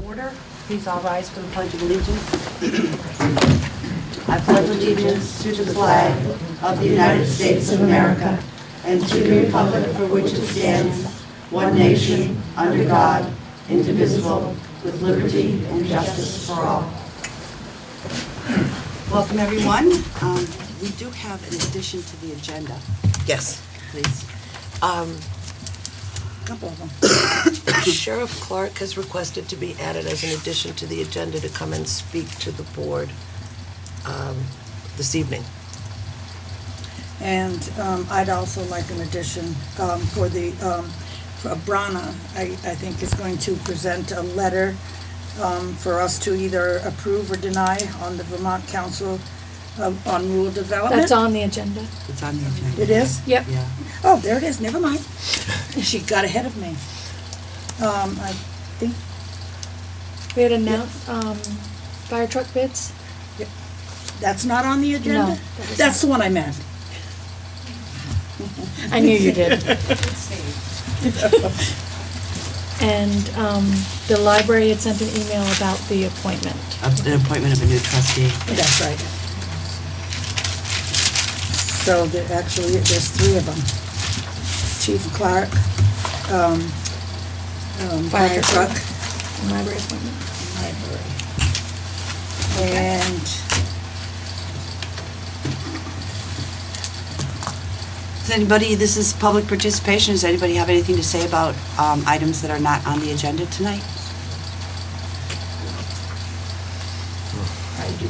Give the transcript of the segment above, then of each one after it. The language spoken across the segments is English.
Order. Please all rise for the Pledge of Allegiance. I pledge allegiance to the flag of the United States of America and to the republic for which it stands, one nation, under God, indivisible, with liberty and justice for all. Welcome, everyone. We do have an addition to the agenda. Yes. Please. Couple of them. Sheriff Clark has requested to be added as an addition to the agenda to come and speak to the board this evening. And I'd also like an addition for Brana, I think is going to present a letter for us to either approve or deny on the Vermont Council on Rural Development. That's on the agenda. It's on the agenda. It is? Yep. Yeah. Oh, there it is, never mind. She got ahead of me. I think, We had announced fire truck bids. that's not on the agenda? No, that is That's not. the one I meant. I knew you did. And the library had sent an email about the appointment. The appointment of a new trustee. That's right. So actually, there's three of them. Chief Clark, fire truck, Library appointment. library. And Does anybody, this is public participation, does anybody have anything to say about items that are not on the agenda tonight? I do.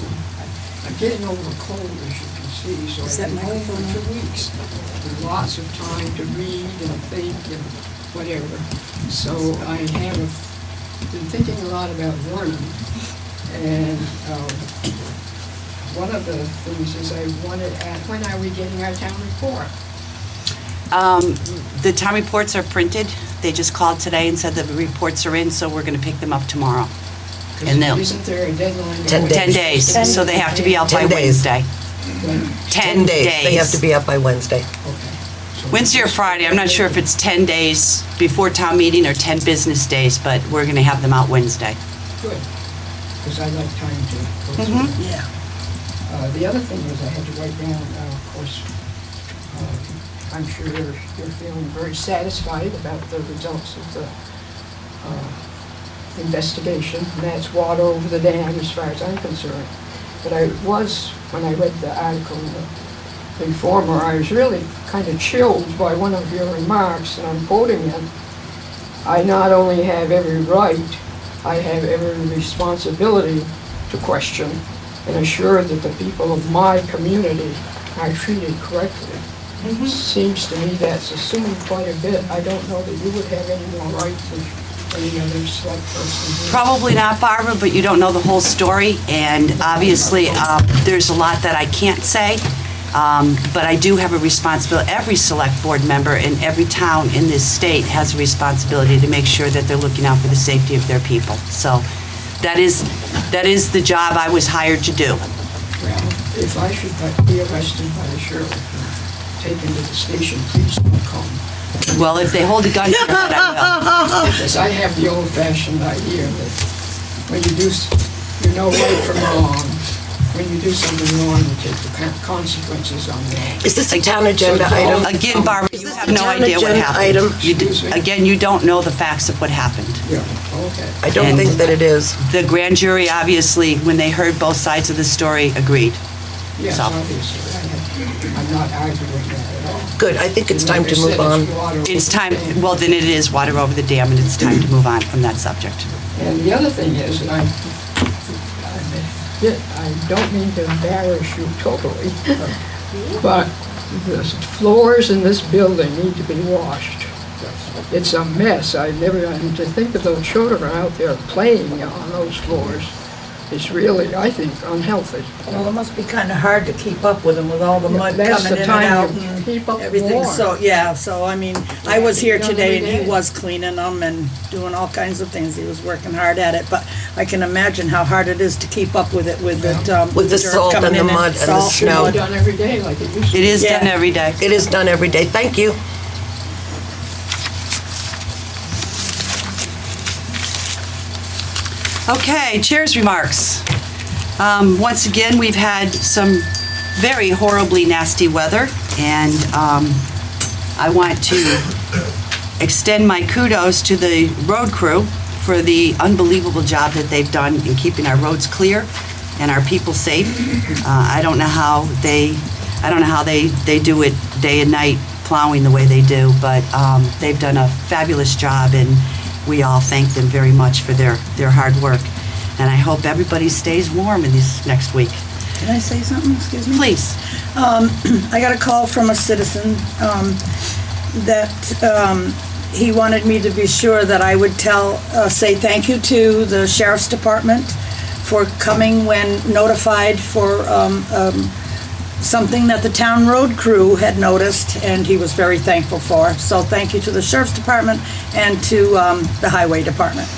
I'm getting over a cold, as you can see, so Is I've that been home microphone for on? 2 weeks with lots of time to read and think and whatever. So I have been thinking a lot about Vernon. And one of the things is I wanted to ask, when are we getting our town report? The town reports are printed. They just called today and said the reports are in, so we're going to pick them up tomorrow. And they'll, Isn't there a deadline? 10 10 days, so they have to be out by 10 days. Wednesday. When? 10 days. They have to be up by Wednesday. Okay. So- Wednesday or Friday, I'm not sure if it's 10 days before town meeting or 10 business days, but we're going to have them out Wednesday. Good, because I like time to go through Mhm. it. yeah, The other thing was I had to write down, of course, I'm sure you're feeling very satisfied about the results of the investigation, and that's water over the dam as far as I'm concerned. But when I read the article in the Informer, I was really kind of chilled by one of your remarks, and I'm quoting him. I not only have every right, I have every responsibility to question and assure that the people of my community are treated correctly. Seems to me that's assumed quite a bit. I don't know that you would have any more right than any other select person here. Probably not, Barbara, but you don't know the whole story, and obviously, there's a lot that I can't say, but I do have a responsibility. Every select board member in every town in this state has a responsibility to make sure that they're looking out for the safety of their people. So that is the job I was hired to do. Well, if I should be arrested by the sheriff and taken to the station, please don't come. Well, if they hold a gun to your head, I Because I have the old-fashioned idea that when you know right from wrong. When you do something wrong, you take the consequences on that. Is this a town agenda item? will. Again, Barbara, Is you this have a no town idea what agenda happened. item? Excuse me? Again, you don't know the facts of what happened. Yeah, okay. I don't And- think that it is. The grand jury, obviously, when they heard both sides of the story, agreed. Yes, So- obviously. I'm not arguing that at all. Good, I think it's time Like I to move said, on. water over It's the time, dam. well, then it is water over the dam, and it's time to move on from that subject. And the other thing is, and I don't mean to embarrass you totally, but the floors in this building need to be washed. It's a mess. And to think of those children out there playing on those floors. is really, I think, unhealthy. Well, it must be kind of hard to keep up with them with all the mud That's coming the in and out time you and keep up everything. more. So, yeah, so I mean, I was here Done today every and he day. was cleaning them and doing all kinds of things. He was working hard at it, but I can imagine how hard it is to keep up with it with it, With the dirt salt coming and the in mud and the salt snow. mud. Done every day like it used to. It is done Yeah. every day. It is done every day. Thank you. Okay, chair's remarks. Once again, we've had some very horribly nasty weather, and I want to extend my kudos to the road crew for the unbelievable job that they've done in keeping our roads clear and our people safe. I don't know how they do it day and night plowing the way they do, but they've done a fabulous job, and we all thank them very much for their hard work. And I hope everybody stays warm in this next week. Can I say something? Excuse me? Please. I got a call from a citizen that he wanted me to be sure that I would say thank you to the sheriff's department for coming when notified for something that the town road crew had noticed, and he was very thankful for. So thank you to the sheriff's department and to the highway department.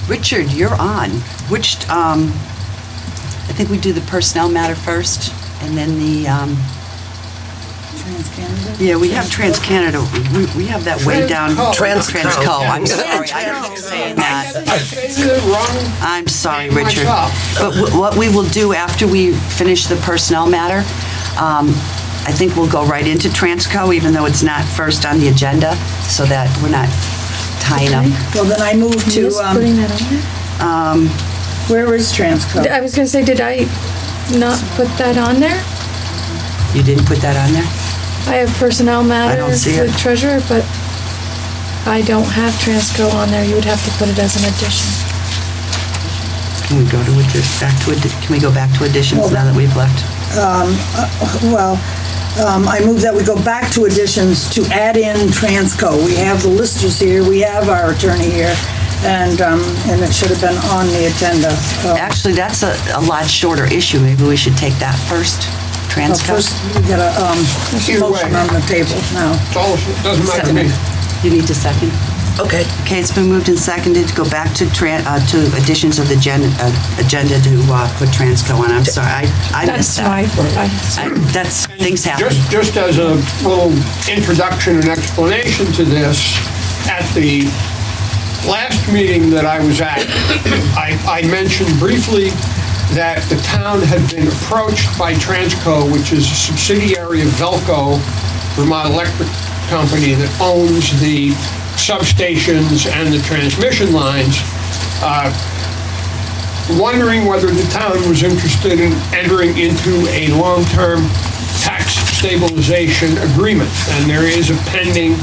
Richard, you're on. Which, I think we do the personnel matter first, and then the, TransCanada? yeah, we have TransCanada. We have that way down. Transco. Transco. I'm sorry. I keep saying that. I'm sorry, Richard. But what we will do after we finish the personnel matter, I think we'll go right into Transco, even though it's not first on the agenda, so that we're not tying up. Well, then I move to, Just putting that on there? where is Transco? I was gonna say, did I not put that on there? You didn't put that on there? I have personnel matters see it. with treasurer, but I don't have Transco on there. You would have to put it as an addition. Can we go to can we go back to additions now that we've left? I move that we go back to additions to add in Transco. We have the listers here, we have our attorney here, and it should have been on the agenda. Actually, that's a lot shorter issue. Maybe we should take that first. Transco? First, we got a Either motion way. on the table now. Doesn't matter to me. You need to second? Okay. Okay, it's been moved and seconded to go back to additions of the agenda to put Transco on. I'm sorry, I missed that. Things happen. Just as a little introduction and explanation to this, at the last meeting that I was at, I mentioned briefly that the town had been approached by Transco, which is a subsidiary of Velco, Vermont Electric Company, that owns the substations and the transmission lines, wondering whether the town was interested in entering into a long-term tax stabilization agreement. And there's a pending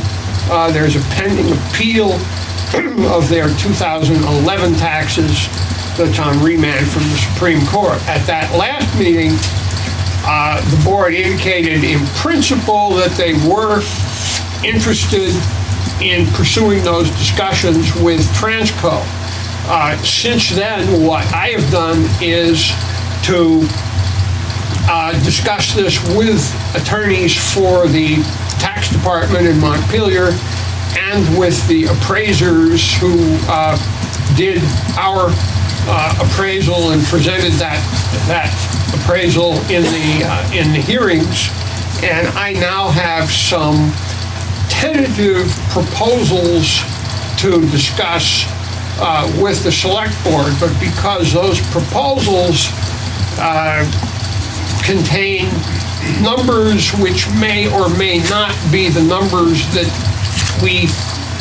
appeal of their 2011 taxes that's on remand from the Supreme Court. At that last meeting, the board indicated in principle that they were interested in pursuing those discussions with Transco. Since then, what I have done is to discuss this with attorneys for the tax department in Montpelier and with the appraisers who did our appraisal and presented that appraisal in the hearings. And I now have some tentative proposals to discuss with the select board, but because those proposals contain numbers which may or may not be the numbers that we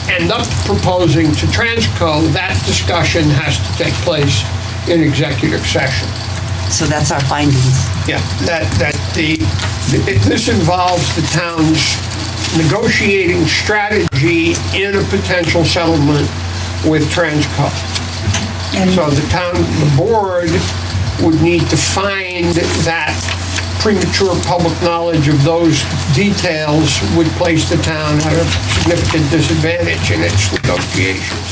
end up proposing to Transco, that discussion has to take place in executive session. So that's our findings. Yeah, this involves the town's negotiating strategy in a potential settlement with Transco. So the board would need to find that premature public knowledge of those details would place the town at a significant disadvantage in its negotiations.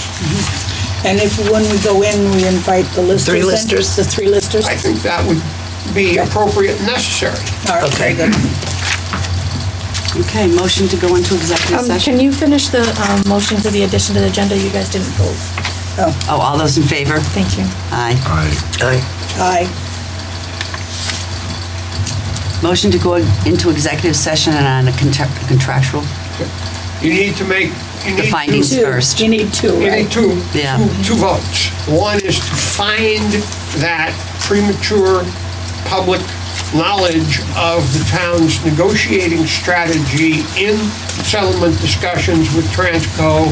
And if, when we go in, we invite the listers Three in? listers? The three listers? I think that would be appropriate and necessary. All right, very good. Okay, motion to go into executive session. Can you finish the motion for the addition to the agenda? You guys didn't vote. Oh, all those in favor? Thank you. Aye. Aye. Aye. Motion to go into executive session and on a contractual, You need to make, you the need findings to, first. You need two, you right? need two Yeah. votes. One is to find that premature public knowledge of the town's negotiating strategy in settlement discussions with Transco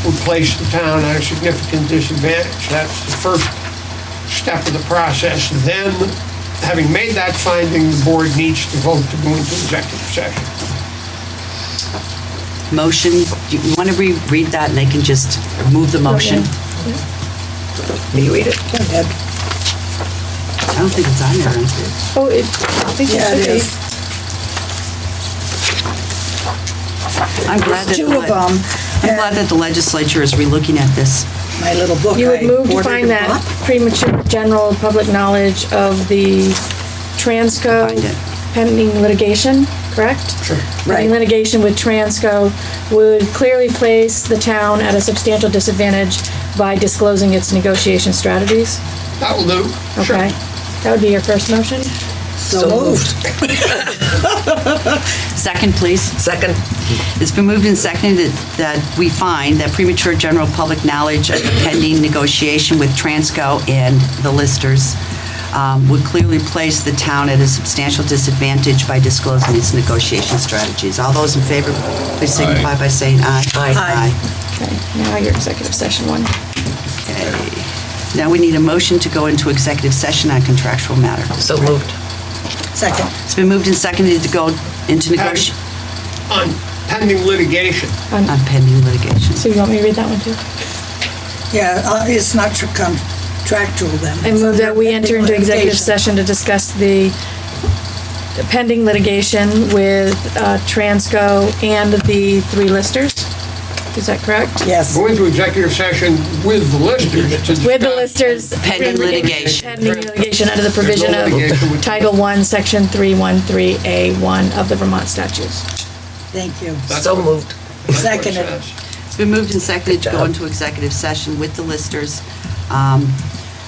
would place the town at a significant disadvantage. That's the first step of the process. Then, having made that finding, the board needs to vote to go into executive session. Motion, you want to reread that and they can just move the motion? Will you read it? Go ahead. I don't think it's on there. is it? Oh, I think Yeah, it it should be. is. I'm glad that, Two of them. I'm glad that the legislature is relooking at this. My little book. You would I move to ordered find a that book. premature general public knowledge of the Transco Find it. pending litigation, correct? Sure. Right. Pending litigation with Transco would clearly place the town at a substantial disadvantage by disclosing its negotiation strategies. That will do. Sure. Okay. That would be your first motion? So moved. Second, please. Second. It's been moved and seconded that we find that premature general public knowledge of the pending negotiation with Transco and the listers would clearly place the town at a substantial disadvantage by disclosing its negotiation strategies. All those in favor, please signify by saying aye. Aye. Okay, now your executive session one. Okay. Now we need a motion to go into executive session on contractual matter. So moved. Second. It's been moved and seconded to go into negotiation On pending litigation. on pending litigation. So you want me to read that one too? Yeah, it's not contractual then. I move that we enter into executive session to discuss the pending litigation with Transco and the three listers. Is that correct? Yes. Go into executive session with the listers to discuss. With the listers. Pending litigation. Pending litigation under the provision There's no litigation of with- Title I, Section 313A1 of the Vermont statutes. Thank you. That's So what- moved. that's what it Seconded. says. It's been moved and seconded to Good go job. into executive session with the listers on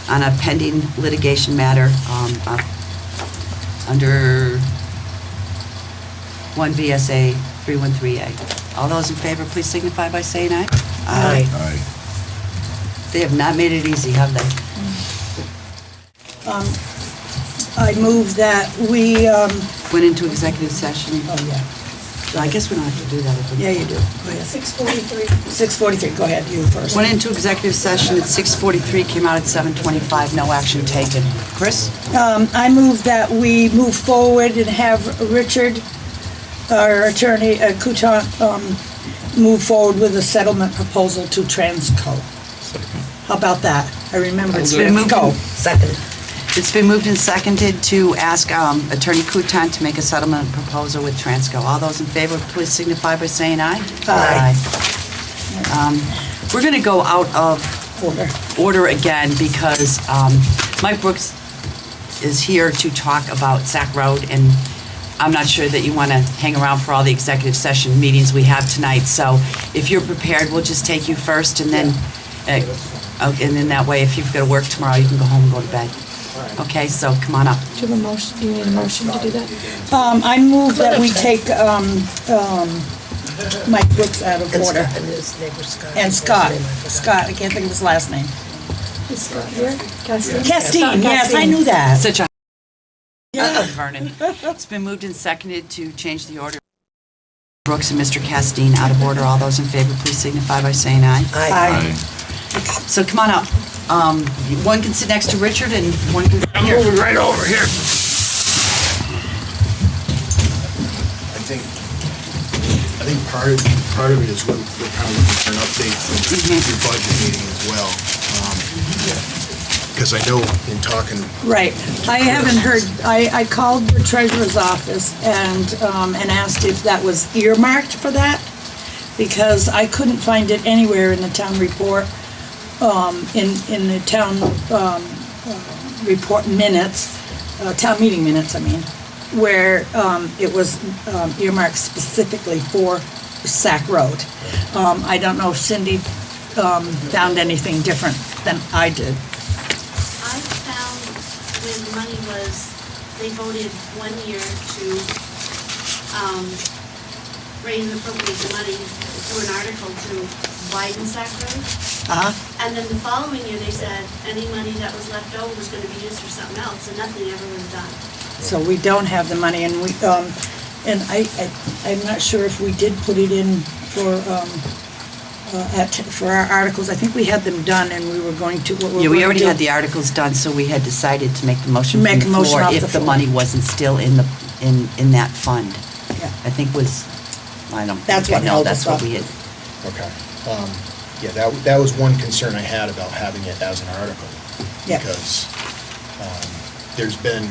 a pending litigation matter under 1 VSA 313A. All those in favor, please signify by saying aye. Aye. They have not made it easy, have they? I move that we, Went into executive session. oh, yeah. I guess we don't have to do that. if we- Yeah, you do. Go ahead. 6:43, go ahead, you first. Went into executive session at 6:43, came out at 7:25, no action taken. Chris? I move that we move forward and have Richard, our attorney, Coutant, move forward with a settlement proposal to Transco. How about that? I remember. It's been moved. Go. Second. It's been moved and seconded to ask Attorney Coutant to make a settlement proposal with Transco. All those in favor, please signify by saying aye. Aye. We're going to go out of Order. order again because Mike Brooks is here to talk about Sac Road, and I'm not sure that you want to hang around for all the executive session meetings we have tonight. So if you're prepared, we'll just take you first, and then, and then that way, if you've got to work tomorrow, you can go home and go to bed. Okay, so come on up. Do you have a motion, do you need a motion to do that? I move that we take Mike Brooks out of order. And his neighbor Scott. And Scott, I can't think of his last name. Is Scott here? Castine? Castine, yes, I knew that. Such a Vernon. It's been moved and seconded to change the order. Brooks and Mr. Castine out of order. All those in favor, please signify by saying aye. Aye. So come on up. One can sit next to Richard and one can sit I'm here. moving right over here. I think part of it is we're kind of looking for an update from your budget meeting as well. Because I know in talking, Right. I haven't heard, I called the treasurer's office and asked if that was earmarked for that, because I couldn't find it anywhere in the town report in the town report minutes, town meeting minutes, I mean, where it was earmarked specifically for Sac Road. I don't know if Cindy found anything different than I did. I found when the money was, they voted 1 year to raise and appropriate the money through an article to widen Sac Road. And then the following year, they said any money that was left over was gonna be used for something else, and nothing ever was done. So we don't have the money, and I'm not sure if we did put it in for our articles. I think we had them done, and we were going to, what we Yeah, were we going already to had do. the articles done, so we had decided to make the motion Make from a the motion floor off the if the floor. money wasn't still in that fund. Yeah. I think was, I don't That's think I what know, held that's us what up. we had. Okay. Yeah, that was one concern I had about having it as an article. Yeah. Because there's been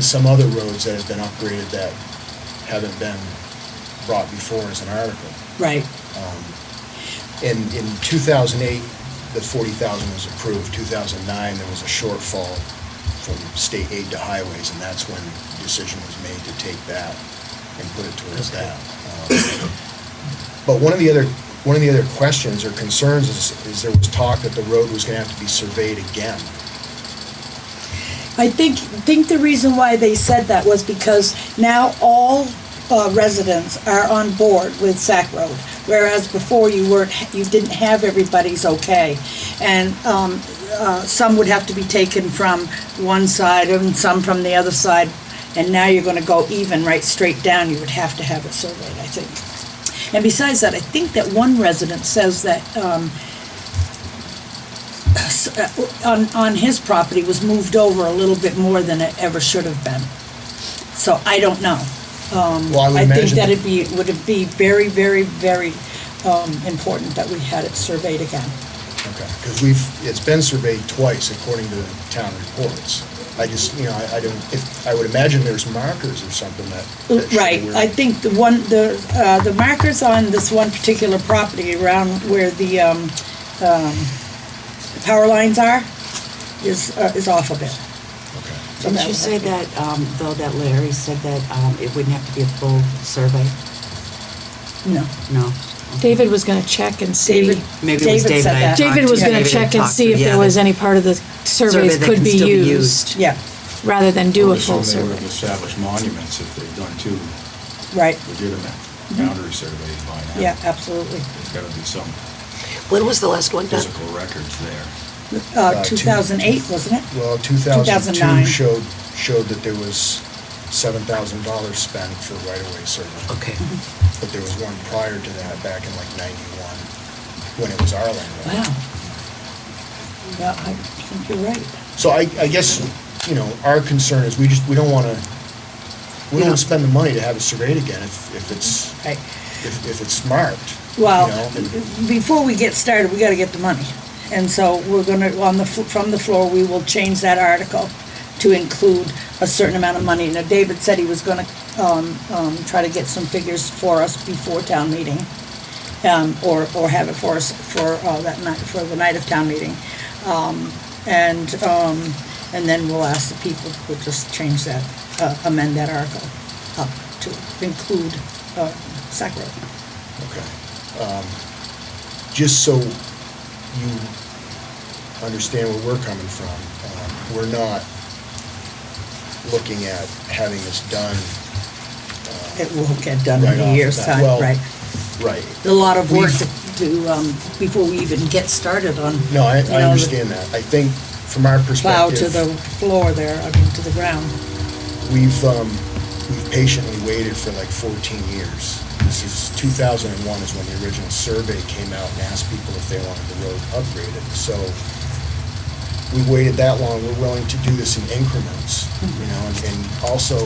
some other roads that have been upgraded that haven't been brought before as an article. Right, In 2008, the 40,000 was approved. 2009, there was a shortfall from state aid to highways, and that's when the decision was made to take that and put it towards that. But one of the other questions or concerns is there was talk that the road was gonna have to be surveyed again. I think the reason why they said that was because now all residents are on board with Sac Road, whereas before you didn't have everybody's okay. And some would have to be taken from one side and some from the other side, and now you're gonna go even right straight down. You would have to have it surveyed, I think. And besides that, I think that one resident says that on his property was moved over a little bit more than it ever should have been. So I don't know. Well, I would I think imagine- that would it be very, very, very important that we had it surveyed again. Okay, because it's been surveyed twice according to the town reports. I just, I don't, I would imagine there's markers or something that show Right, where- I think the markers on this one particular property around where the power lines are is off a bit. Okay. So Didn't that you would say have to- that, though, that Larry said that it wouldn't have to be a full survey? No. No? David was gonna check and see. David, Maybe it was David said I that. talked David was to. gonna David check and talked see to, if yeah, there was that- any part of the surveys that could can be still be used, Yeah, rather than do a I full would assume they survey. would have established monuments if they've done two right, legitimate boundary surveys by now. yeah, absolutely. There's gotta be some When was the last one done? physical records there. 2008, wasn't it? Well, 2002 2009. showed that there was $7,000 spent for right-of-way survey. Okay. But there was one prior to that, back in like 91, when it was our land. Wow. Yeah, I think you're right. So I guess, our concern is we don't wanna spend the money to have it surveyed again if it's, Right. if it's marked. Well, and- before we get started, we gotta get the money. And so we're gonna, from the floor, we will change that article to include a certain amount of money. Now, David said he was gonna, try to get some figures for us before town meeting, or have it for us for, that night, for the night of town meeting. And then we'll ask the people, we'll just change that, amend that article up to include, Sac Road. Okay. Just so you understand where we're coming from, we're not looking at having this done. It won't get done Right in off a the year's bat. time, Well, right? Right. A lot of work We've- before we even get started on. No, I you know, understand that. I think from our Plow to the perspective, floor there, I mean, to the ground. we've patiently waited for like 14 years. This is 2001 is when the original survey came out and asked people if they wanted the road upgraded. So we waited that long. We're willing to do this in increments, and also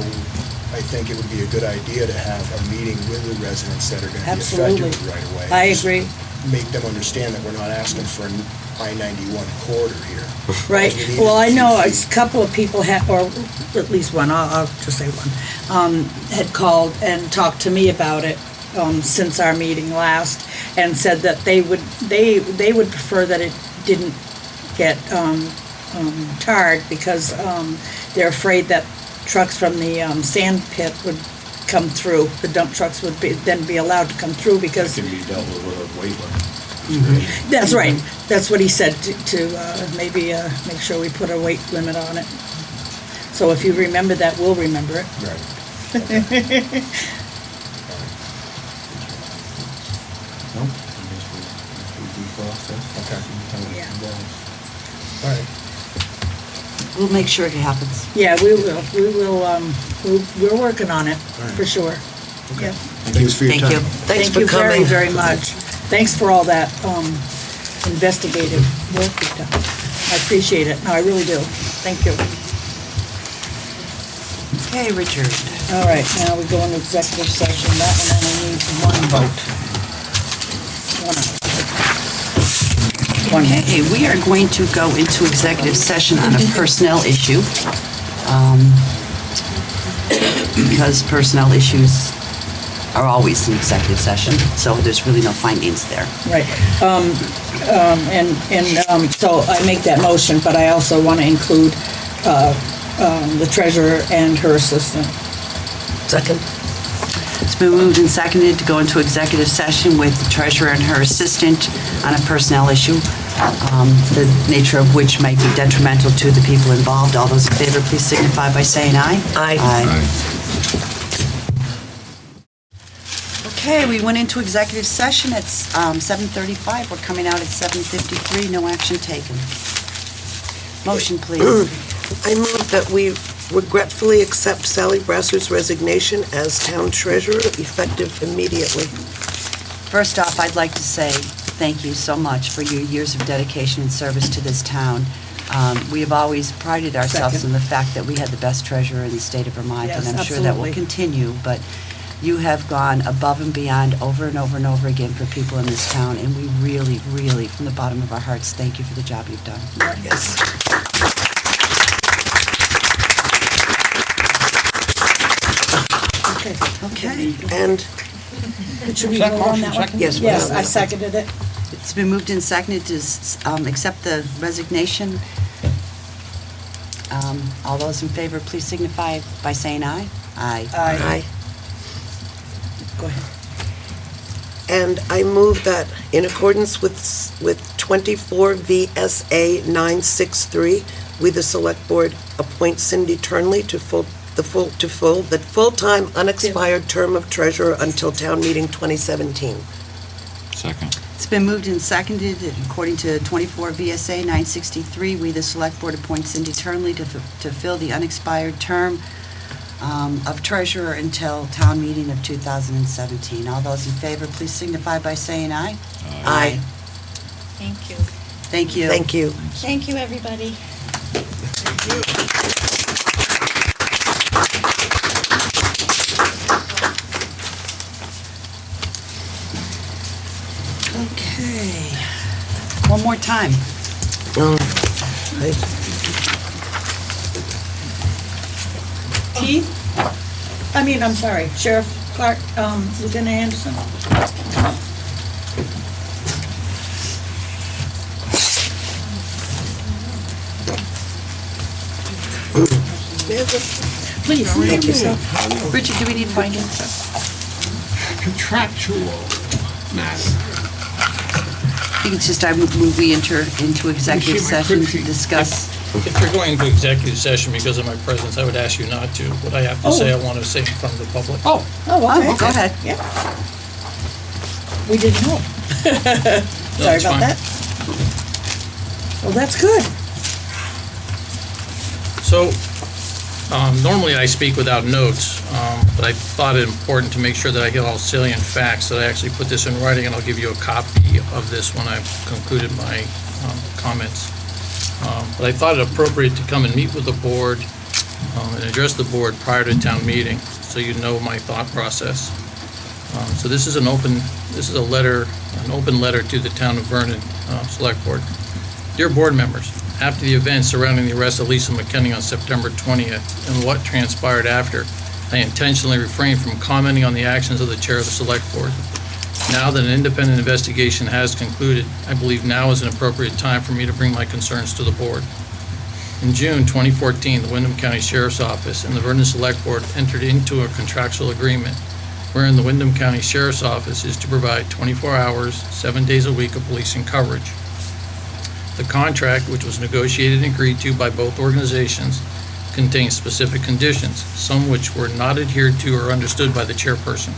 I think it would be a good idea to have a meeting with the residents that are going to be Absolutely. affected right away. I agree. Make them understand that we're not asking for an I-91 corridor here. Right, All we need well, is I a few know a feet. couple of people had, or at least one, I'll just say one, had called and talked to me about it, since our meeting last, and said that they would prefer that it didn't get tarred, because they're afraid that trucks from the sand pit would come through. The dump trucks would then be allowed to come through, It because can be dealt with a weight limit. that's right. That's what he said, to maybe make sure we put a weight limit on it. So if you remember that, we'll remember it. Right. Nope. I guess we process. Okay. Yeah. All right. We'll make sure it happens. Yeah, we will. We're working on it, for sure. Yeah. Thanks for your Thank time. you. Thanks Thank for you very, coming. very much. Thanks for all that investigative work you've done. I appreciate it. No, I really do. Thank you. Okay, Richard. All right, now we go into executive session. That one only needs one vote. One. Okay, we are going to go into executive session on a personnel issue. Because personnel issues are always in executive session, so there's really no findings there. Right. So I make that motion, but I also want to include the treasurer and her assistant. Second. It's been moved and seconded to go into executive session with the treasurer and her assistant on a personnel issue, the nature of which might be detrimental to the people involved. All those in favor, please signify by saying aye. Aye. Okay, we went into executive session at 7:35. We're coming out at 7:53. No action taken. Motion, please. I move that we regretfully accept Sally Brasser's resignation as town treasurer, effective immediately. First off, I'd like to say thank you so much for your years of dedication and service to this town. We have always prided ourselves Second. in the fact that we had the best treasurer in the state of Vermont, Yes, and I'm sure that will absolutely. continue, but you have gone above and beyond over and over and over again for people in this town, and we really, really, from the bottom of our hearts, thank you for the job you've done. Yes. Okay. Okay. And, Should we vote on that one? yes, we Yes, have I that. seconded it. It's been moved and seconded to accept the resignation. All those in favor, please signify by saying aye. Aye. aye. Go ahead. And I move that in accordance with 24 VSA 963, we, the Select Board, appoint Cindy Turnley to fill the full-time unexpired term of treasurer until town meeting 2017. Second. It's been moved and seconded, according to 24 VSA 963, we, the Select Board, appoint Cindy Turnley to fill the unexpired term of treasurer until town meeting of 2017. All those in favor, please signify by saying aye. Aye. Thank you. Thank you. Thank you. Thank you, everybody. Okay. One more time. Aye. Keith? I'm sorry, Sheriff Clark, Lieutenant Anderson. Please, thank yourself. Richard, do we need findings? Contractual matter. I think it's just I move we enter into executive see my session quick to sheet? discuss. If you're going into executive session because of my presence, I would ask you not to. What I have to say, I want to say in front of the public. Oh, Oh, okay. go ahead. Yeah. We didn't know. No, Sorry it's about fine. that. Well, that's good. So, normally I speak without notes, but I thought it important to make sure that I get all salient facts, that I actually put this in writing, and I'll give you a copy of this when I've concluded my comments. But I thought it appropriate to come and meet with the board and address the board prior to town meeting, so you know my thought process. So this is an open letter to the Town of Vernon Select Board. Dear board members, after the events surrounding the arrest of Lisa McKinney on September 20th and what transpired after, I intentionally refrained from commenting on the actions of the chair of the select board. Now that an independent investigation has concluded, I believe now is an appropriate time for me to bring my concerns to the board. In June 2014, the Windham County Sheriff's Office and the Vernon Select Board entered into a contractual agreement wherein the Windham County Sheriff's Office is to provide 24 hours, 7 days a week of policing coverage. The contract, which was negotiated and agreed to by both organizations, contains specific conditions, some which were not adhered to or understood by the chairperson.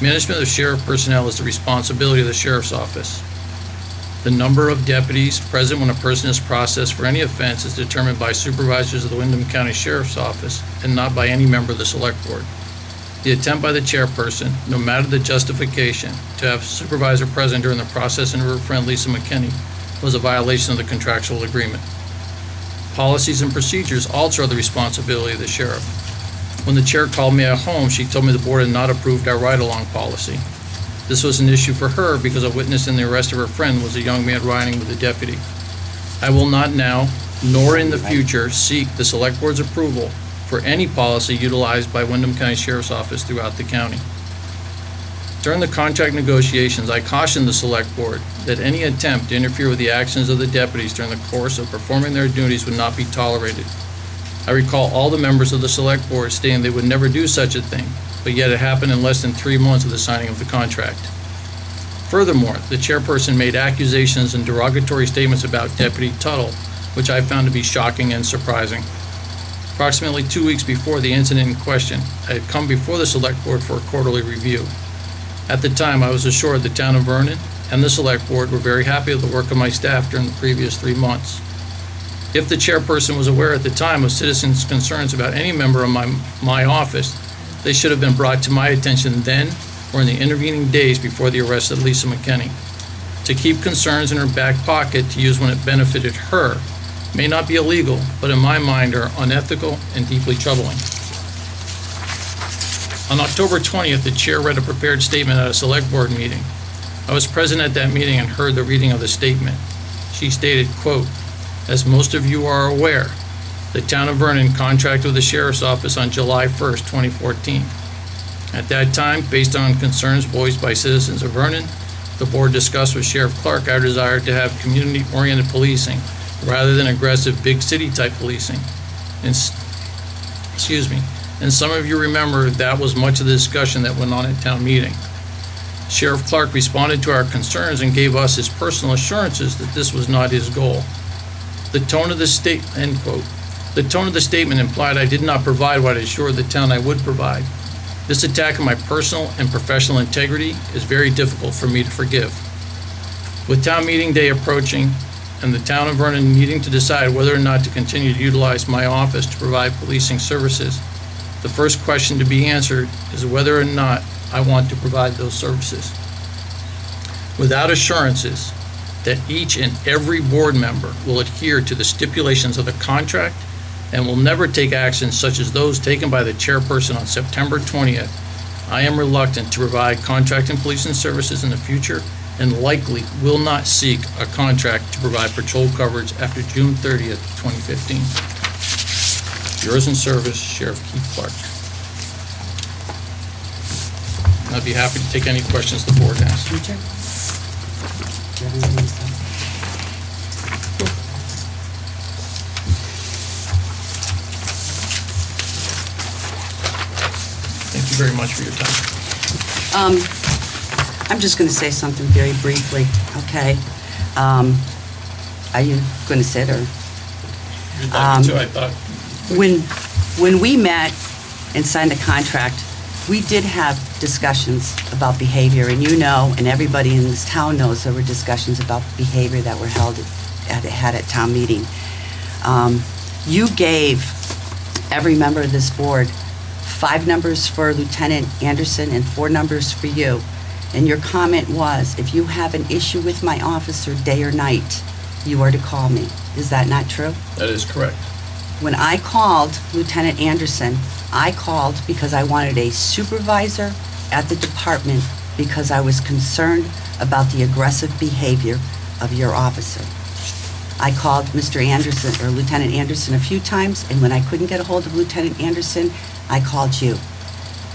Management of sheriff personnel is the responsibility of the Sheriff's Office. The number of deputies present when a person is processed for any offense is determined by supervisors of the Windham County Sheriff's Office and not by any member of the Select Board. The attempt by the chairperson, no matter the justification, to have supervisor present during the process of her friend Lisa McKinney was a violation of the contractual agreement. Policies and procedures also are the responsibility of the sheriff. When the chair called me at home, she told me the board had not approved our ride-along policy. This was an issue for her because a witness in the arrest of her friend was a young man riding with a deputy. I will not now, nor in the future, seek the Select Board's approval for any policy utilized by Windham County Sheriff's Office throughout the county. During the contract negotiations, I cautioned the Select Board that any attempt to interfere with the actions of the deputies during the course of performing their duties would not be tolerated. I recall all the members of the Select Board stating they would never do such a thing, but yet it happened in less than 3 months of the signing of the contract. Furthermore, the chairperson made accusations and derogatory statements about Deputy Tuttle, which I found to be shocking and surprising. Approximately 2 weeks before the incident in question, I had come before the Select Board for a quarterly review. At the time, I was assured the Town of Vernon and the Select Board were very happy with the work of my staff during the previous 3 months. If the chairperson was aware at the time of citizens' concerns about any member of my office, they should have been brought to my attention then or in the intervening days before the arrest of Lisa McKinney. To keep concerns in her back pocket to use when it benefited her may not be illegal, but in my mind are unethical and deeply troubling. On October 20th, the chair read a prepared statement at a select board meeting. I was present at that meeting and heard the reading of the statement. She stated, quote, "As most of you are aware, the Town of Vernon contracted with the Sheriff's Office on July 1st, 2014. At that time, based on concerns voiced by citizens of Vernon, the board discussed with Sheriff Clark our desire to have community-oriented policing rather than aggressive big city-type policing. And some of you remember that was much of the discussion that went on at town meeting. Sheriff Clark responded to our concerns and gave us his personal assurances that this was not his goal. The tone of the end quote. The tone of the statement implied I did not provide what I assured the town I would provide. This attack on my personal and professional integrity is very difficult for me to forgive. With town meeting day approaching and the Town of Vernon needing to decide whether or not to continue to utilize my office to provide policing services, the first question to be answered is whether or not I want to provide those services. Without assurances that each and every board member will adhere to the stipulations of the contract and will never take actions such as those taken by the chairperson on September 20th, I am reluctant to provide contract and policing services in the future and likely will not seek a contract to provide patrol coverage after June 30th, 2015. Yours in service, Sheriff Keith Clark. I'd be happy to take any questions the board has. Thank you very much for your time. I'm just going to say something very briefly, okay? Are you going to sit or? You'd like me to, I thought. When we met and signed the contract, we did have discussions about behavior, and you know, and everybody in this town knows there were discussions about behavior that were had at town meeting. You gave every member of this board 5 numbers for Lieutenant Anderson and 4 numbers for you. And your comment was, if you have an issue with my officer day or night, you are to call me. Is that not true? That is correct. When I called Lieutenant Anderson, I called because I wanted a supervisor at the department because I was concerned about the aggressive behavior of your officer. I called Mr. Anderson or Lieutenant Anderson a few times, and when I couldn't get a hold of Lieutenant Anderson, I called you.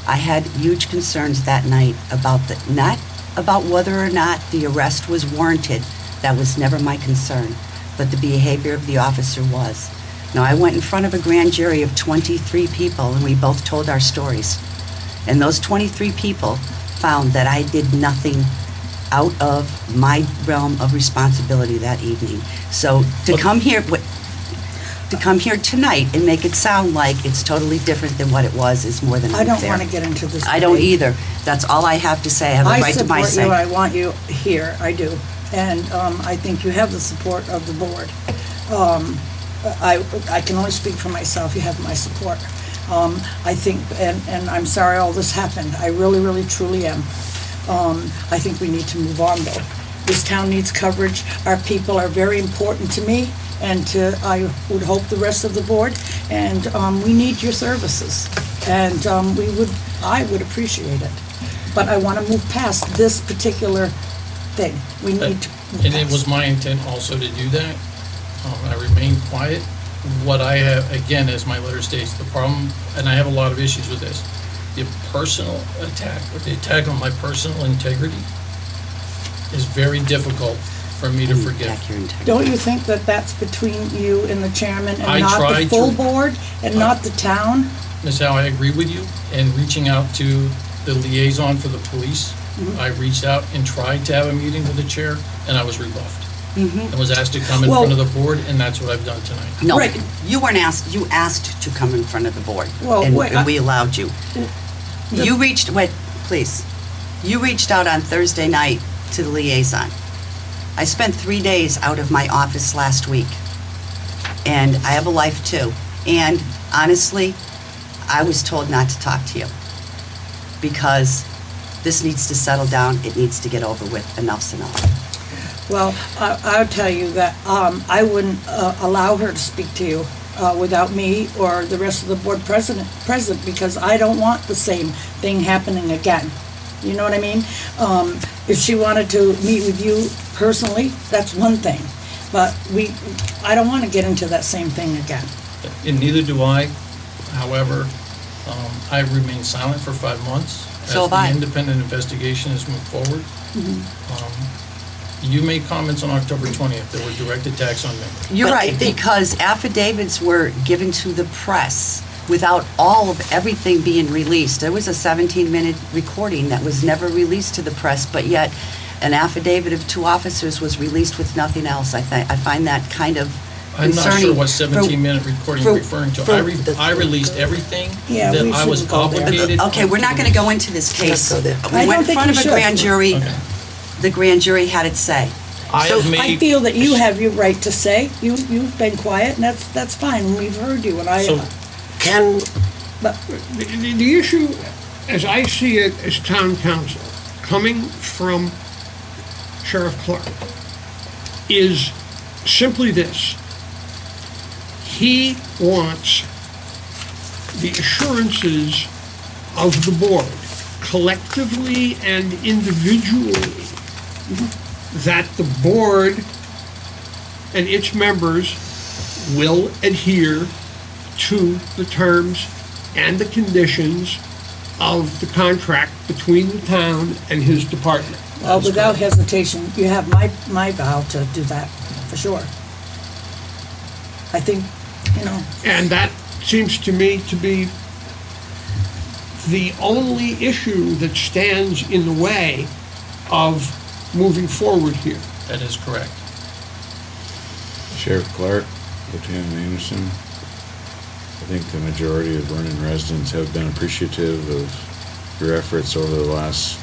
I had huge concerns that night about not about whether or not the arrest was warranted. That was never my concern, but the behavior of the officer was. Now, I went in front of a grand jury of 23 people, and we both told our stories. And those 23 people found that I did nothing out of my realm of responsibility that evening. So to come here tonight and make it sound like it's totally different than what it was is more than I unfair. don't want to get into this. I don't debate. either. That's all I have to say. I have a right to my say. I support you, I want you here, I do. And I think you have the support of the board. I can only speak for myself, you have my support. I think, and I'm sorry all this happened, I really, really, truly am. I think we need to move on, though. This town needs coverage, our people are very important to me, and I would hope the rest of the board, and we need your services. And I would appreciate it. But I want to move past this particular thing. We need to move And it was past. my intent also to do that. I remained quiet. What I have, again, as my letter states, the problem, and I have a lot of issues with this, the personal attack, or the attack on my personal integrity is very difficult for me to forgive. Attack your integrity. Don't you think that that's between you and the chairman I and not tried the full to- board and not the town? Ms. Howe, I agree with you, and reaching out to the liaison for the police, I reached out and tried to have a meeting with the chair, and I was rebuffed. And was asked to come in Well- front of the board, and that's what I've done tonight. No, Right. you weren't asked, you asked to come in front of the board. Well, and wait, and we allowed you. You reached, wait, please. You reached out on Thursday night to the liaison. I spent 3 days out of my office last week. And I have a life too. And honestly, I was told not to talk to you. Because this needs to settle down, it needs to get over with, enough's enough. Well, I'll tell you that I wouldn't allow her to speak to you without me or the rest of the board present, because I don't want the same thing happening again. You know what I mean? If she wanted to meet with you personally, that's one thing. But I don't want to get into that same thing again. And neither do I. However, I've remained silent for 5 months. So have I. As the independent investigation has moved forward. You made comments on October 20th. There were direct attacks on me. You're But I right, think- because affidavits were given to the press without all of everything being released. There was a 17-minute recording that was never released to the press, but yet an affidavit of 2 officers was released with nothing else. I find that kind of I'm not sure concerning what for- 17-minute recording you're referring to. I released everything Yeah, that we I was shouldn't go there. obligated. Okay, we're not going to go into this case. go there. We I went don't in think front we of a should. grand jury. Okay. The grand jury had its say. I have I made, feel that you have your right to say. You've been quiet, and that's fine. We've heard you, and so, Can, but The issue, as I see it as town council, coming from Sheriff Clark, is simply this. He wants the assurances of the board, collectively and individually, that the board and its members will adhere to the terms and the conditions of the contract between the town and his department. well, without hesitation, you have my vow to do that, for sure. I think, And that seems to me to be the only issue that stands in the way of moving forward here. that is correct. Sheriff Clark, Lieutenant Anderson, I think the majority of Vernon residents have been appreciative of your efforts over the last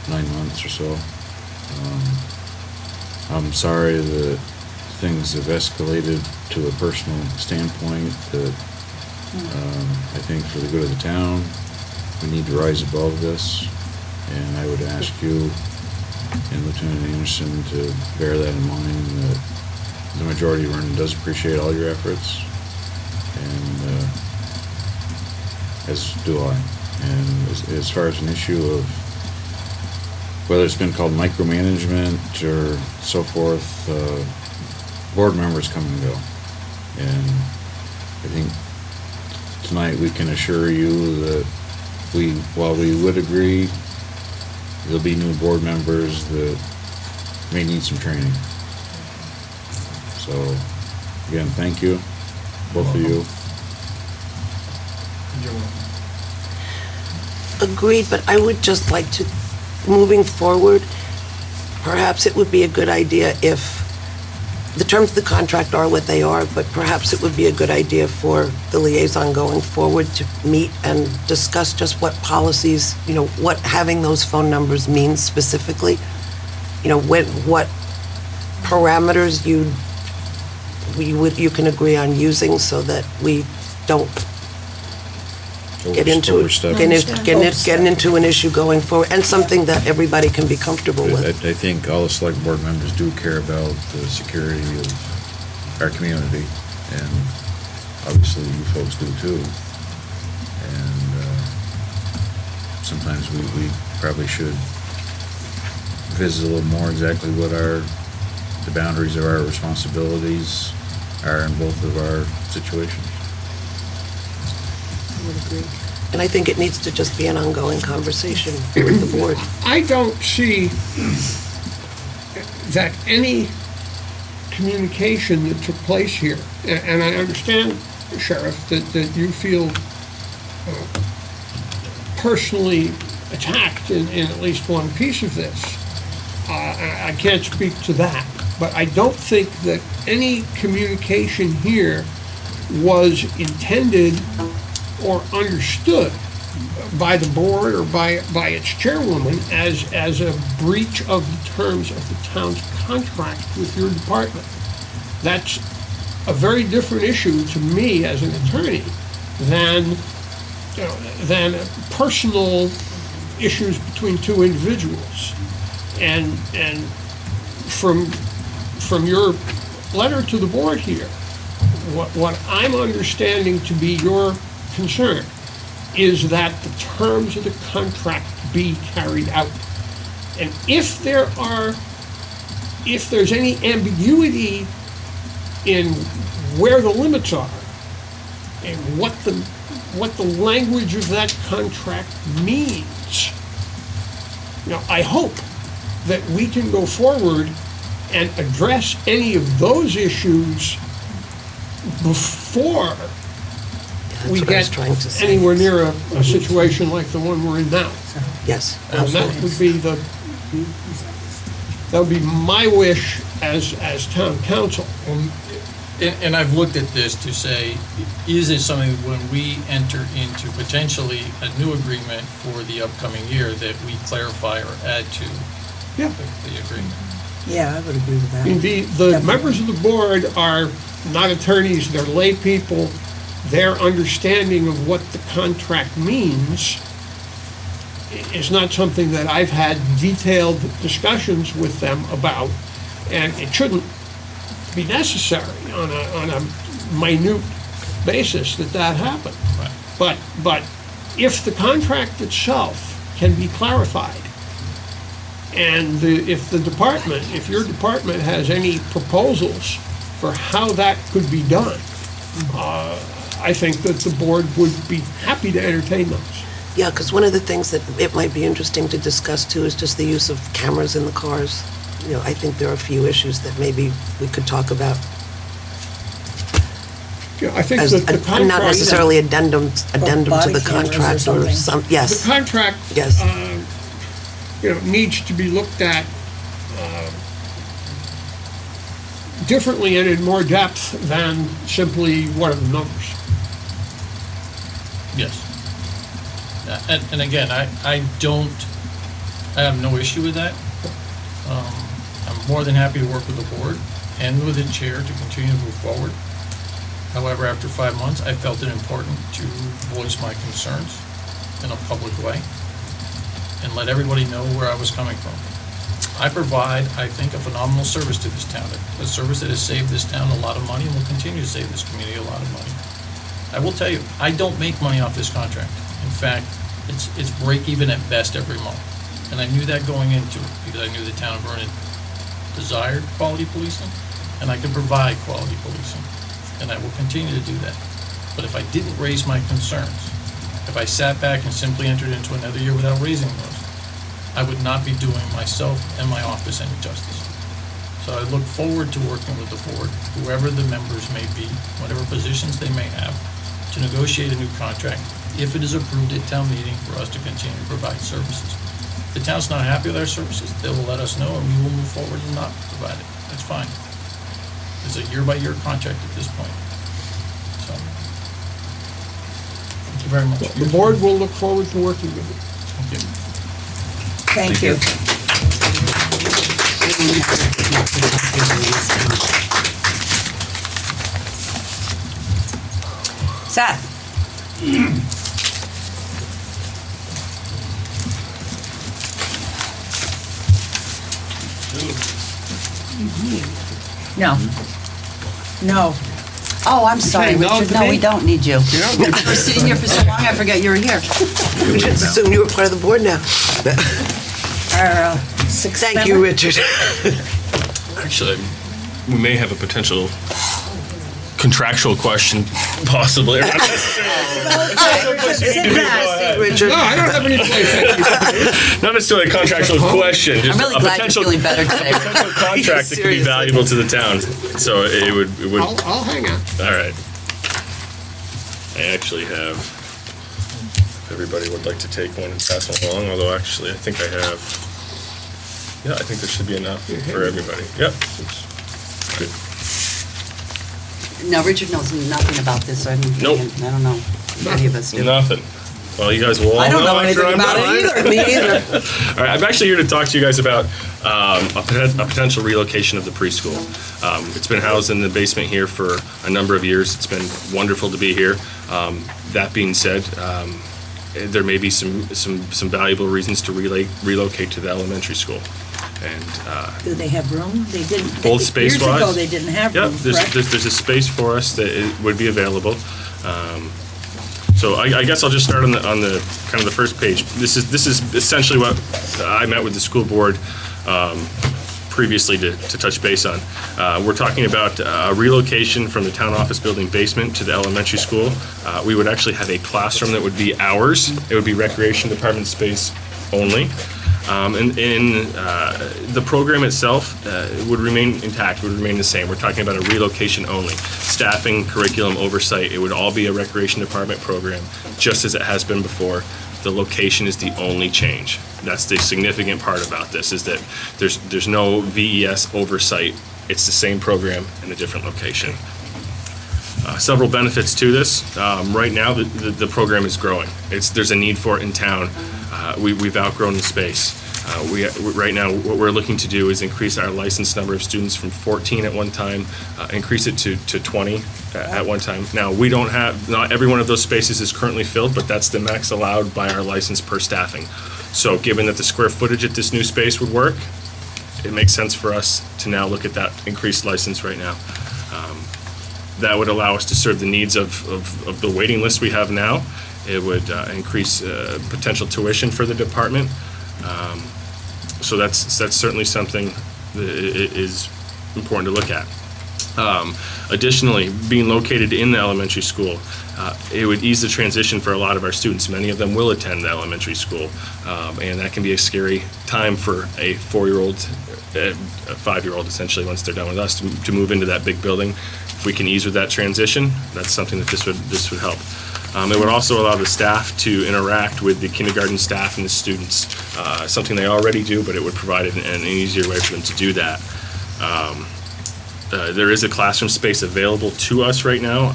9 months or so. I'm sorry that things have escalated to a personal standpoint that I think for the good of the town, we need to rise above this. And I would ask you and Lieutenant Anderson to bear that in mind, that the majority of Vernon does appreciate all your efforts, and as do I. And as far as an issue of whether it's been called micromanagement or so forth, board members come and go. And I think tonight we can assure you that while we would agree, there'll be new board members that may need some training. So, again, thank you, both of you. Agreed, but I would just like to, moving forward, perhaps it would be a good idea if, the terms of the contract are what they are, but perhaps it would be a good idea for the liaison going forward to meet and discuss just what policies, what having those phone numbers means specifically. What parameters you can agree on using so that we don't get into an issue going forward, and something that everybody can be comfortable with. I think all the select board members do care about the security of our community, and obviously you folks do too. And sometimes we probably should visit a little more exactly what the boundaries of our responsibilities are in both of our situations. I would agree. And I think it needs to just be an ongoing conversation with the board. I don't see that any communication that took place here, and I understand, Sheriff, that you feel personally attacked in at least one piece of this. I can't speak to that, but I don't think that any communication here was intended or understood by the board or by its chairwoman as a breach of the terms of the town's contract with your department. That's a very different issue to me as an attorney than personal issues between two individuals. And from your letter to the board here, what I'm understanding to be your concern is that the terms of the contract be carried out. And if there's any ambiguity in where the limits are and what the language of that contract means, I hope that we can go forward and address any of those issues before we what I was get trying to say. anywhere near a situation like the one we're in now. Yes. And that would be my wish as town council. And I've looked at this to say, is it something when we enter into potentially a new agreement for the upcoming year that we clarify or add to Yeah. the agreement? Yeah, I would agree with that. The members of the board are not attorneys, they're lay people. Their understanding of what the contract means is not something that I've had detailed discussions with them about, and it shouldn't be necessary on a minute basis that happen. Right. But if the contract itself can be clarified, and if your department has any proposals for how that could be done, I think that the board would be happy to entertain those. Yeah, because one of the things that it might be interesting to discuss too is just the use of cameras in the cars. I think there are a few issues that maybe we could talk about. Yeah, I think As, that the contract. not necessarily addendum to body the cameras or contract or something. some, yes. The contract, Yes. needs to be looked at differently and in more depth than simply what are the numbers. Yes. And again, I have no issue with that. I'm more than happy to work with the board and with the chair to continue to move forward. However, after 5 months, I felt it important to voice my concerns in a public way and let everybody know where I was coming from. I provide, I think, a phenomenal service to this town, a service that has saved this town a lot of money and will continue to save this community a lot of money. I will tell you, I don't make money off this contract. In fact, it's break even at best every month. And I knew that going into it because I knew the town of Vernon desired quality policing and I can provide quality policing. And I will continue to do that. But if I didn't raise my concerns, if I sat back and simply entered into another year without raising those, I would not be doing myself and my office any justice. So I look forward to working with the board, whoever the members may be, whatever positions they may have, to negotiate a new contract, if it is approved at town meeting, for us to continue to provide services. If the town's not happy with our services, they will let us know and we will move forward and not provide it. That's fine. It's a year-by-year contract at this point. So, thank you very much. The board will look forward to working with you. Thank you. Thank you. Seth? No. No. Oh, I'm sorry, saying no Richard. to No, me? we don't need you. You were sitting here for so long, I forgot you were here. We just assumed you were part of the board now. Our sixth Thank you, member? Richard. Actually, we may have a potential contractual question, possibly. Or not Sit back, Richard. No, I don't have any place. not necessarily a contractual question, just I'm really a glad you're potential feeling better today. potential contract that could be Seriously. valuable to the town. So it would. I'll hang on. All right. I actually have. If everybody would like to take one and pass one along, although actually I think I have. Yeah, I think there should be enough for everybody. Yep. Good. No, Richard knows nothing about this, so I mean, Nope. I don't know if any of us do. Nothing. Well, you guys will all I don't know after anything I'm about done. it either. Me either. All right, I'm actually here to talk to you guys about a potential relocation of the preschool. It's been housed in the basement here for a number of years. It's been wonderful to be here. That being said, there may be some valuable reasons to relocate to the elementary school. And Do they have room? They didn't. both space-wise. Years ago, they didn't have Yep, room, correct? there's a space for us that would be available. So I guess I'll just start on the kind of the first page. This is essentially what I met with the school board previously to touch base on. We're talking about a relocation from the town office building basement to the elementary school. We would actually have a classroom that would be ours. It would be recreation department space only. And the program itself would remain intact, would remain the same. We're talking about a relocation only. Staffing, curriculum, oversight, it would all be a recreation department program, just as it has been before. The location is the only change. That's the significant part about this, is that there's no VES oversight. It's the same program in a different location. Several benefits to this. Right now, the program is growing. There's a need for it in town. We've outgrown the space. Right now, what we're looking to do is increase our licensed number of students from 14 at one time, increase it to 20 at one time. Now, not every one of those spaces is currently filled, but that's the max allowed by our license per staffing. So given that the square footage at this new space would work, it makes sense for us to now look at that increased license right now. That would allow us to serve the needs of the waiting list we have now. It would increase potential tuition for the department. So that's certainly something that is important to look at. Additionally, being located in the elementary school, it would ease the transition for a lot of our students. Many of them will attend the elementary school, and that can be a scary time for a 4-year-old, a 5-year-old essentially, once they're done with us, to move into that big building. If we can ease with that transition, that's something that this would help. It would also allow the staff to interact with the kindergarten staff and the students, something they already do, but it would provide an easier way for them to do that. There is a classroom space available to us right now.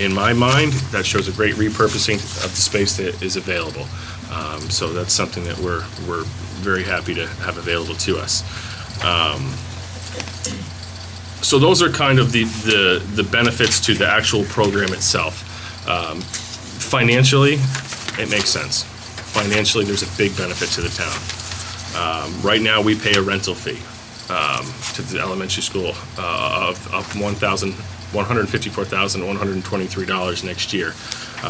In my mind, that shows a great repurposing of the space that is available. So that's something that we're very happy to have available to us. So those are kind of the benefits to the actual program itself. Financially, it makes sense. Financially, there's a big benefit to the town. Right now, we pay a rental fee to the elementary school of $154,123 next year.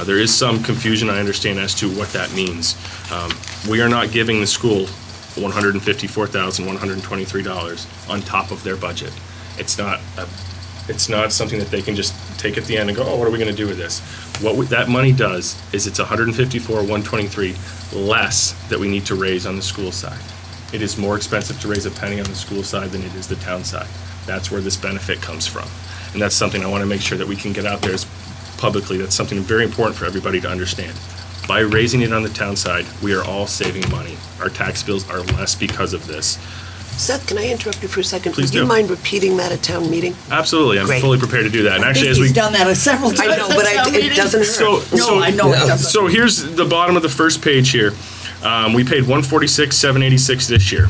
There is some confusion, I understand, as to what that means. We are not giving the school $154,123 on top of their budget. It's not something that they can just take at the end and go, oh, what are we gonna do with this? That money does is it's 154, 123 less that we need to raise on the school side. It is more expensive to raise a penny on the school side than it is the town side. That's where this benefit comes from. And that's something I wanna make sure that we can get out there as publicly. That's something very important for everybody to understand. By raising it on the town side, we are all saving money. Our tax bills are less because of this. Seth, can I interrupt you for a second? Please Do you do. mind repeating that at town meeting? Absolutely, I'm Great. fully prepared to do that. And I actually, think as we he's done that several times. I know, but it doesn't hurt. No, I know it doesn't. So here's the bottom of the first page here. We paid 146,786 this year.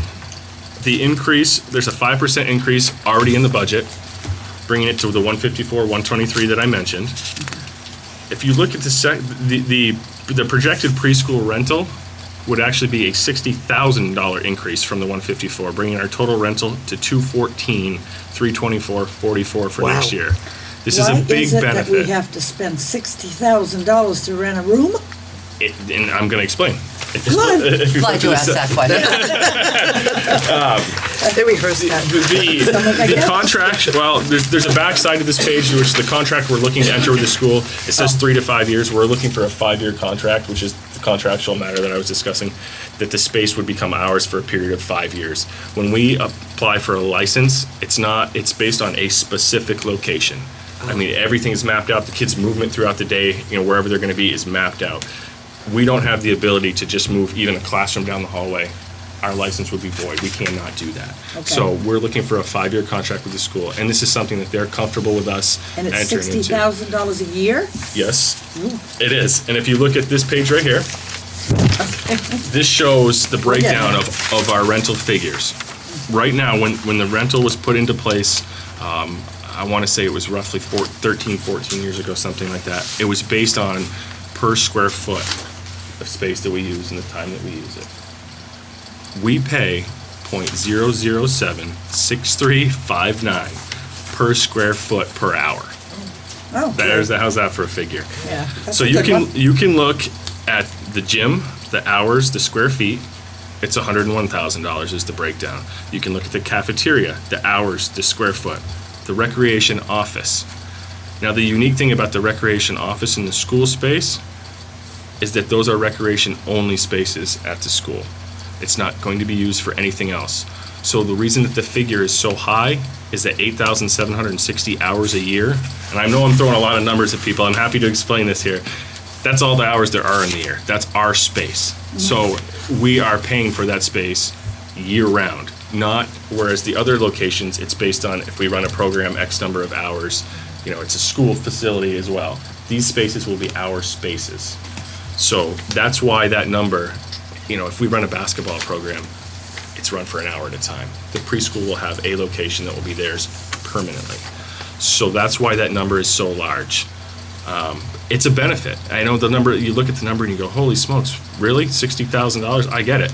The increase, there's a 5% increase already in the budget, bringing it to the 154, 123 that I mentioned. If you look at the projected preschool rental would actually be a $60,000 increase from the 154, bringing our total rental to 214, 324, 44 for next Wow. year. This is a big Why is it that we benefit. have to spend $60,000 to rent a room? And I'm going to explain. Good. Glad you asked that question. They rehearsed that. The contract, well, there's a back side to this page, which the contract we're looking to enter with the school. It says 3 to 5 years. We're looking for a 5-year contract, which is the contractual matter that I was discussing, that the space would become ours for a period of 5 years. When we apply for a license, it's based on a specific location. I mean, everything is mapped out. The kids' movement throughout the day, wherever they're going to be, is mapped out. We don't have the ability to just move even a classroom down the hallway. Our license would be void. We cannot do that. Okay. So we're looking for a 5-year contract with the school, and this is something that they're comfortable with us And it's entering into. $60,000 a year? Yes, it is. And if you look at this page right here, this shows the breakdown of our rental figures. Right now, when the rental was put into place, I want to say it was roughly 13, 14 years ago, something like that. It was based on per square foot of space that we use and the time that we use it. We pay .0076359 per square foot per hour. Oh, good. How's that for a figure? Yeah. that's So a you good one. can look at the gym, the hours, the square feet. It's $101,000 is the breakdown. You can look at the cafeteria, the hours, the square foot, the recreation office. Now, the unique thing about the recreation office in the school space is that those are recreation-only spaces at the school. It's not going to be used for anything else. So the reason that the figure is so high is that 8,760 hours a year, and I know I'm throwing a lot of numbers at people, I'm happy to explain this here. That's all the hours there are in the year. That's our space. So we are paying for that space year-round, not, whereas the other locations, it's based on if we run a program X number of hours, it's a school facility as well. These spaces will be our spaces. So that's why that number, if we run a basketball program, it's run for an hour at a time. The preschool will have a location that will be theirs permanently. So that's why that number is so large. It's a benefit. I know the number, you look at the number and you go, holy smokes, really? $60,000? I get it.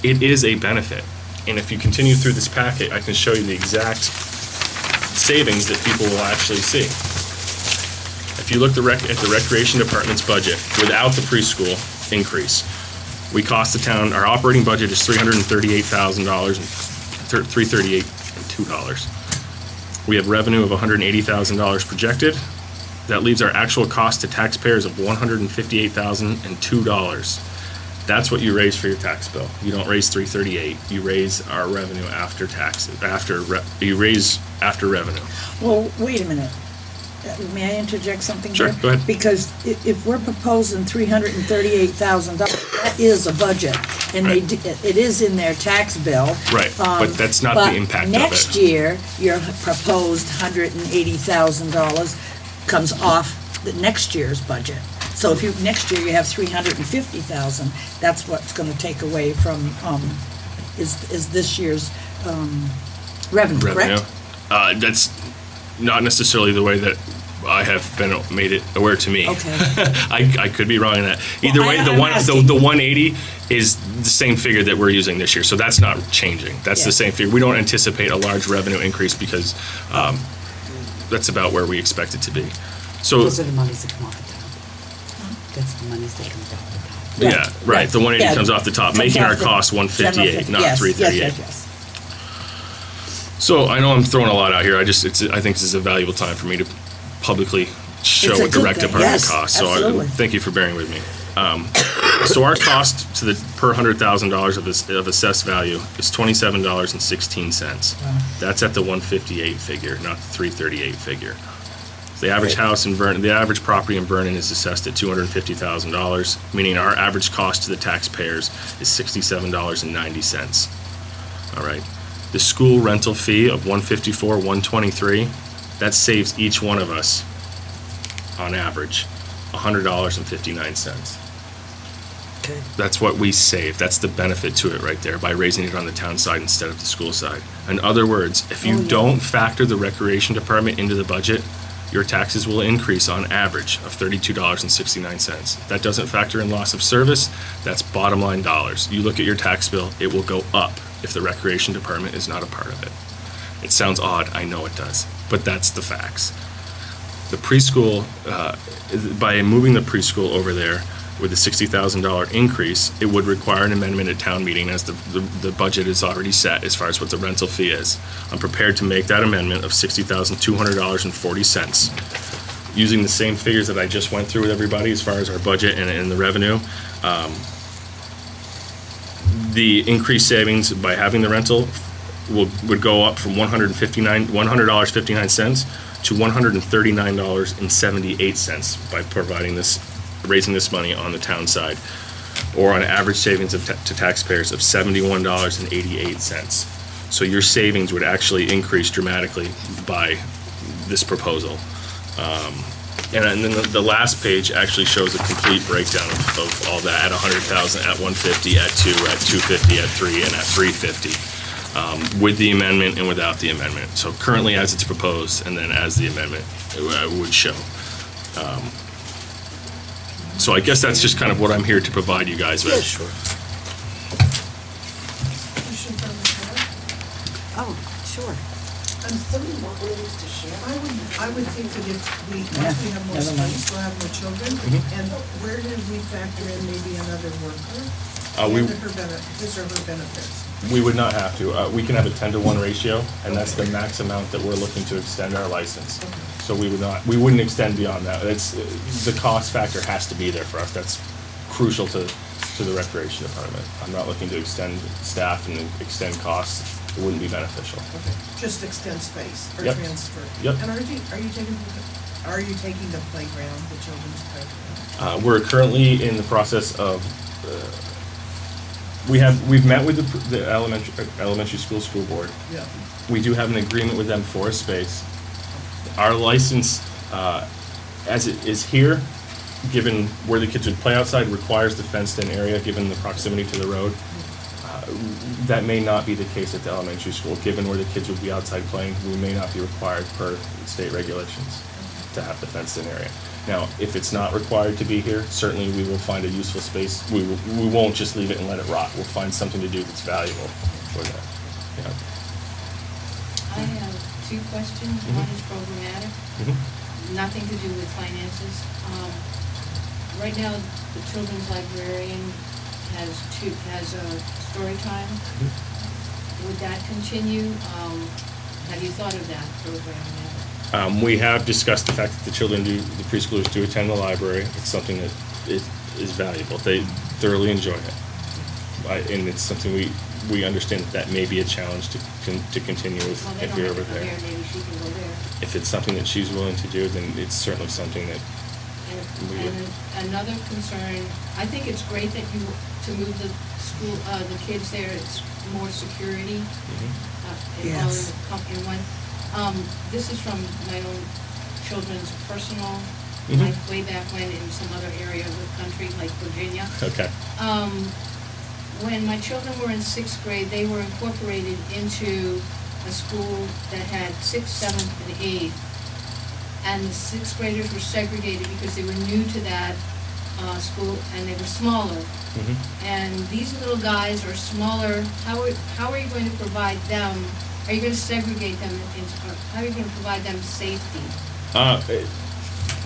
It is a benefit. And if you continue through this packet, I can show you the exact savings that people will actually see. If you look at the recreation department's budget without the preschool increase, we cost the town, our operating budget is $338,000, $338,200. We have revenue of $180,000 projected. That leaves our actual cost to taxpayers of $158,002. That's what you raise for your tax bill. You don't raise $338. You raise our revenue after taxes. You raise after revenue. Well, wait a minute. May I interject something Sure, here? go ahead. Because if we're proposing $338,000, that is a budget, and Right. it is in their tax bill. Right, but that's not the impact of it. But next year, your proposed $180,000 comes off the next year's budget. So if next year you have $350,000, that's what's gonna take away from, is this year's, revenue, correct? That's not necessarily the way that I have been made it aware to me. Okay. I could be wrong in that. Either Well, way, I'm the asking. 180 is the same figure that we're using this year, so that's not changing. That's the Yeah. same figure. We don't anticipate a large revenue increase because that's about where we expect it to be. So, Those are the monies that come off the top. That's the monies that come off the top. yeah, right, the 180 Yeah. comes off the top, Comes making our off the cost 158, general not yes, 338. Yes. So I know I'm throwing a lot out here. I think this is a valuable time for me to publicly show It's a what the good rec thing. department Yes, costs. So absolutely. thank you for bearing with me. So our cost to the per $100,000 of assessed value is $27.16. That's at the 158 figure, not the 338 figure. The average house in Vernon, the average property in Vernon is assessed at $250,000, meaning our average cost to the taxpayers is $67.90. All right. The school rental fee of $154, $123, that saves each one of us, on average, $100.59. Okay. That's what we save. That's the benefit to it right there by raising it on the town side instead of the school side. In other words, if you don't factor the recreation department into the budget, your taxes will increase on average of $32.69. That doesn't factor in loss of service. That's bottom line dollars. You look at your tax bill, it will go up if the recreation department is not a part of it. It sounds odd, I know it does, but that's the facts. The preschool, by moving the preschool over there with a $60,000 increase, it would require an amendment at town meeting as the budget is already set as far as what the rental fee is. I'm prepared to make that amendment of $60,200.40. Using the same figures that I just went through with everybody as far as our budget and the revenue. The increased savings by having the rental would go up from $100.59 to $139.78 by providing this, raising this money on the town side, or on average savings to taxpayers of $71.88. So your savings would actually increase dramatically by this proposal. And then the last page actually shows a complete breakdown of all that at 100,000, at 150, at 2, at 250, at 3, and at 350. With the amendment and without the amendment. So currently as it's proposed, and then as the amendment would show. So I guess that's just kind of what I'm here to provide you guys with. Yeah, sure. Oh, sure. I would think that if we, once we have more space, we'll have more children, and where did we factor in maybe another worker? We- And his or her benefits? We would not have to. We can have a 10-to-1 ratio, and that's the max amount that we're looking to extend our license. So we wouldn't extend beyond that. It's, the cost factor has to be there for us. That's crucial to the recreation department. I'm not looking to extend staff and extend costs. It wouldn't be beneficial. Okay, just extend space or Yep. transfer. Yep. And are you taking the playground, the children's playground? We're currently in the process of, we've met with the elementary school board. Yeah. We do have an agreement with them for a space. Our license, as it is here, given where the kids would play outside, requires the fenced-in area, given the proximity to the road. That may not be the case at the elementary school. Given where the kids would be outside playing, we may not be required per state regulations to have the fenced-in area. Now, if it's not required to be here, certainly we will find a useful space. We won't just leave it and let it rot. We'll find something to do that's valuable for that. Yeah. I have two questions. One is programmatic, nothing to do with finances. Right now, the children's librarian has a story time. Would that continue? Have you thought of that program yet? We have discussed the fact that the preschoolers do attend the library. It's something that is valuable. They thoroughly enjoy it. And it's something we understand that may be a challenge to continue with Well, they if don't you're have to over go there. there, maybe she can go there. If it's something that she's willing to do, then it's certainly something that we would. And another concern, I think it's great that to move the school, the kids there, it's more security. Yes. In one, this is from my own children's personal life, way back when in some other area of the country, like Virginia. Okay. When my children were in 6th grade, they were incorporated into a school that had 6th, 7th, and 8th. And the 6th graders were segregated because they were new to that school and they were smaller. And these little guys are smaller. How are you going to provide them? Are you going to segregate them how are you going to provide them safety?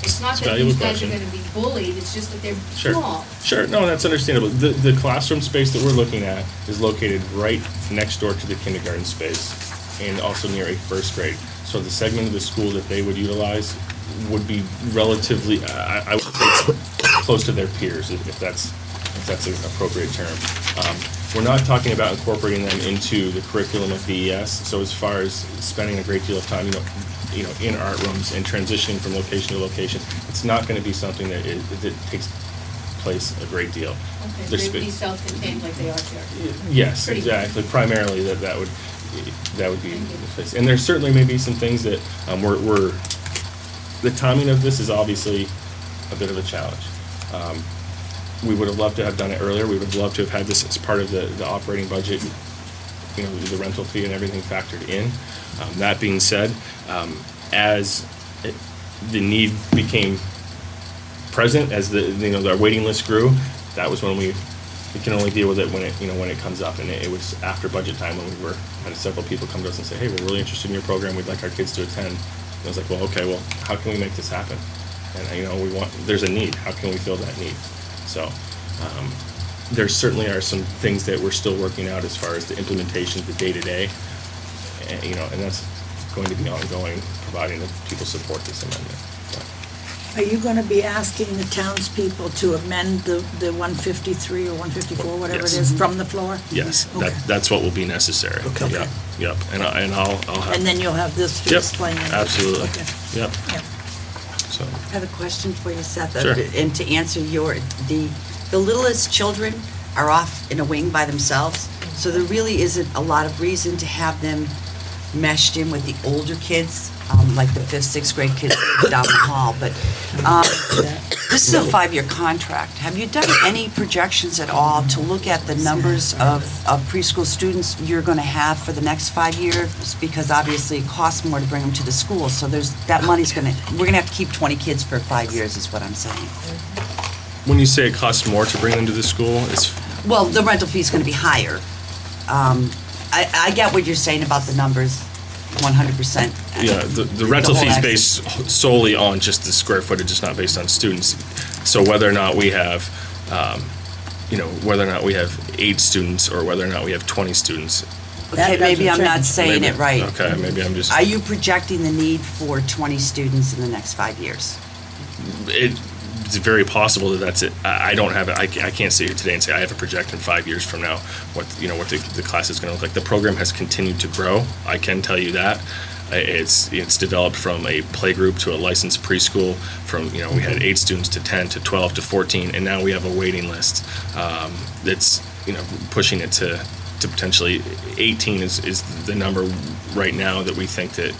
It's not that these guys are going to be bullied, it's just that they're small. Sure, no, that's understandable. The classroom space that we're looking at is located right next door to the kindergarten space and also near a 1st grade. So the segment of the school that they would utilize would be relatively, I would say it's close to their peers, if that's an appropriate term. We're not talking about incorporating them into the curriculum of VES, so as far as spending a great deal of time, in art rooms and transitioning from location to location, it's not going to be something that takes place a great deal. Okay, There's they would be spe- self-contained like they are here. Yes, Pretty- exactly. Primarily, that would be the case. And there certainly may be some things that the timing of this is obviously a bit of a challenge. We would have loved to have done it earlier. We would have loved to have had this as part of the operating budget, the rental fee and everything factored in. That being said, as the need became present, as our waiting list grew, that was when we can only deal with it when it comes up. And it was after budget time when we had several people come to us and say, hey, we're really interested in your program. We'd like our kids to attend. And I was like, well, okay, how can we make this happen? And there's a need. How can we fill that need? So there certainly are some things that we're still working out as far as the implementation, the day-to-day, and that's going to be ongoing, providing that people support this amendment. So. Are you going to be asking the townspeople to amend the 153 or 154, whatever it Yes. is, from the floor? Yes, Okay. that's what will be necessary. Okay. Yep, and I'll have. And then you'll have this to Yep, explain it? absolutely. Okay. Yep. Yep. So. I have a question for you, Seth. Sure. And to answer the littlest children are off in a wing by themselves, so there really isn't a lot of reason to have them meshed in with the older kids, like the 5th, 6th grade kids down the hall. But this is a 5-year contract. Have you done any projections at all to look at the numbers of preschool students you're going to have for the next 5 years? Because obviously it costs more to bring them to the school, so we're going to have to keep 20 kids for 5 years is what I'm saying. When you say it costs more to bring them to the school, Well, the rental fee is going to be higher. I get what you're saying about the numbers, 100%. yeah, the rental whole fee is access. based solely on just the square footage. It's not based on students. So whether or not we have, whether or not we have 8 students or whether or not we have 20 students. Okay, maybe I'm not change. saying it right. Okay, maybe I'm just. Are you projecting the need for 20 students in the next 5 years? It's very possible that that's it. I don't have it. I can't sit here today and say I have a projection 5 years from now what the class is going to look like. The program has continued to grow. I can tell you that. It's developed from a playgroup to a licensed preschool. From we had 8 students to 10 to 12 to 14, and now we have a waiting list that's pushing it to potentially 18 is the number right now that we think that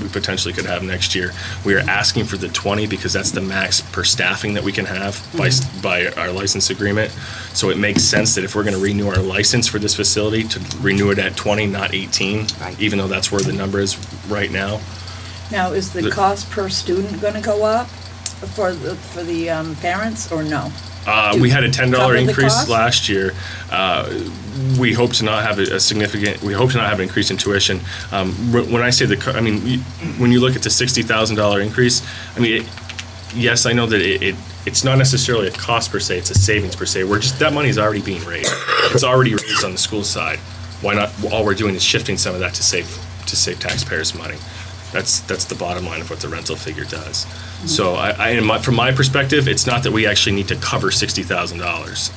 we potentially could have next year. We are asking for the 20 because that's the max per staffing that we can have by our license agreement. So it makes sense that if we're going to renew our license for this facility, to renew it at 20, not 18, Right. even though that's where the number is right now. Now, is the cost per student going to go up for the parents, or no? We had a $10 cover the increase cost? last year. We hope to not have we hope to not have an increase in tuition. When I say when you look at the $60,000 increase, yes, I know that it's not necessarily a cost per se, it's a savings per se. That money is already being raised. It's already raised on the school side. Why not, all we're doing is shifting some of that to save taxpayers money. That's the bottom line of what the rental figure does. So from my perspective, it's not that we actually need to cover $60,000.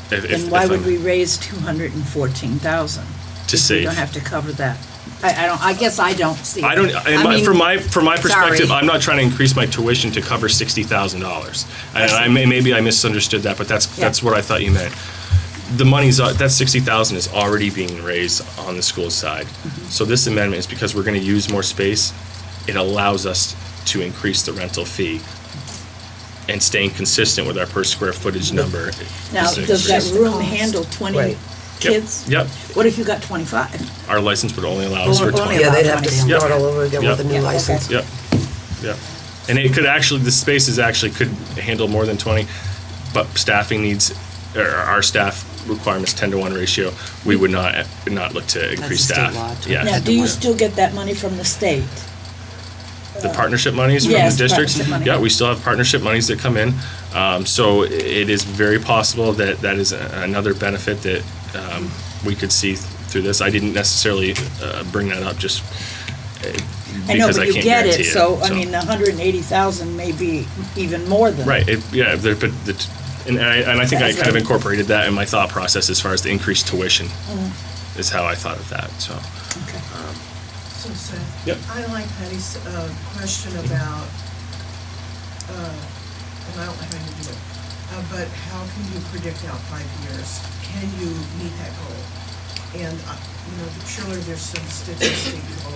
Then why would we raise 214,000? To If save. we don't have to cover that. I guess I don't see it. I don't. From my perspective, sorry. I'm not trying to increase my tuition to cover $60,000. And maybe I misunderstood that, but that's what I thought you meant. The money's that $60,000 is already being raised on the school side. So this amendment is because we're going to use more space. It allows us to increase the rental fee, and staying consistent with our per square footage number. Now, is does that increased. room handle 20 Right. kids? Yep. What if you got 25? Our license would only allow us for Only 20. Yeah, they'd have to Yep. start all over again with a new Yep. license. Yep, yep. And it could actually, the spaces actually could handle more than 20, but staffing needs, or our staff requirements 10-to-1 ratio, we would not look to increase a state staff. law, too. Yeah. Now, do you still get that money from the state? The partnership monies from Yes, the districts? partnership money. Yeah, we still have partnership monies that come in. So it is very possible that is another benefit that we could see through this. I didn't necessarily bring that up just I know, because but I you can't get guarantee it, it. so, I mean, 180,000 may be even more than. Right, and I think I That's kind of right. incorporated that in my thought process as far as the increased tuition, is how I thought of that, so. Okay. So Seth, Yep. I like Patty's question about, and I don't know how you do it, but how can you predict out 5 years? Can you meet that goal? And, surely there's some statistical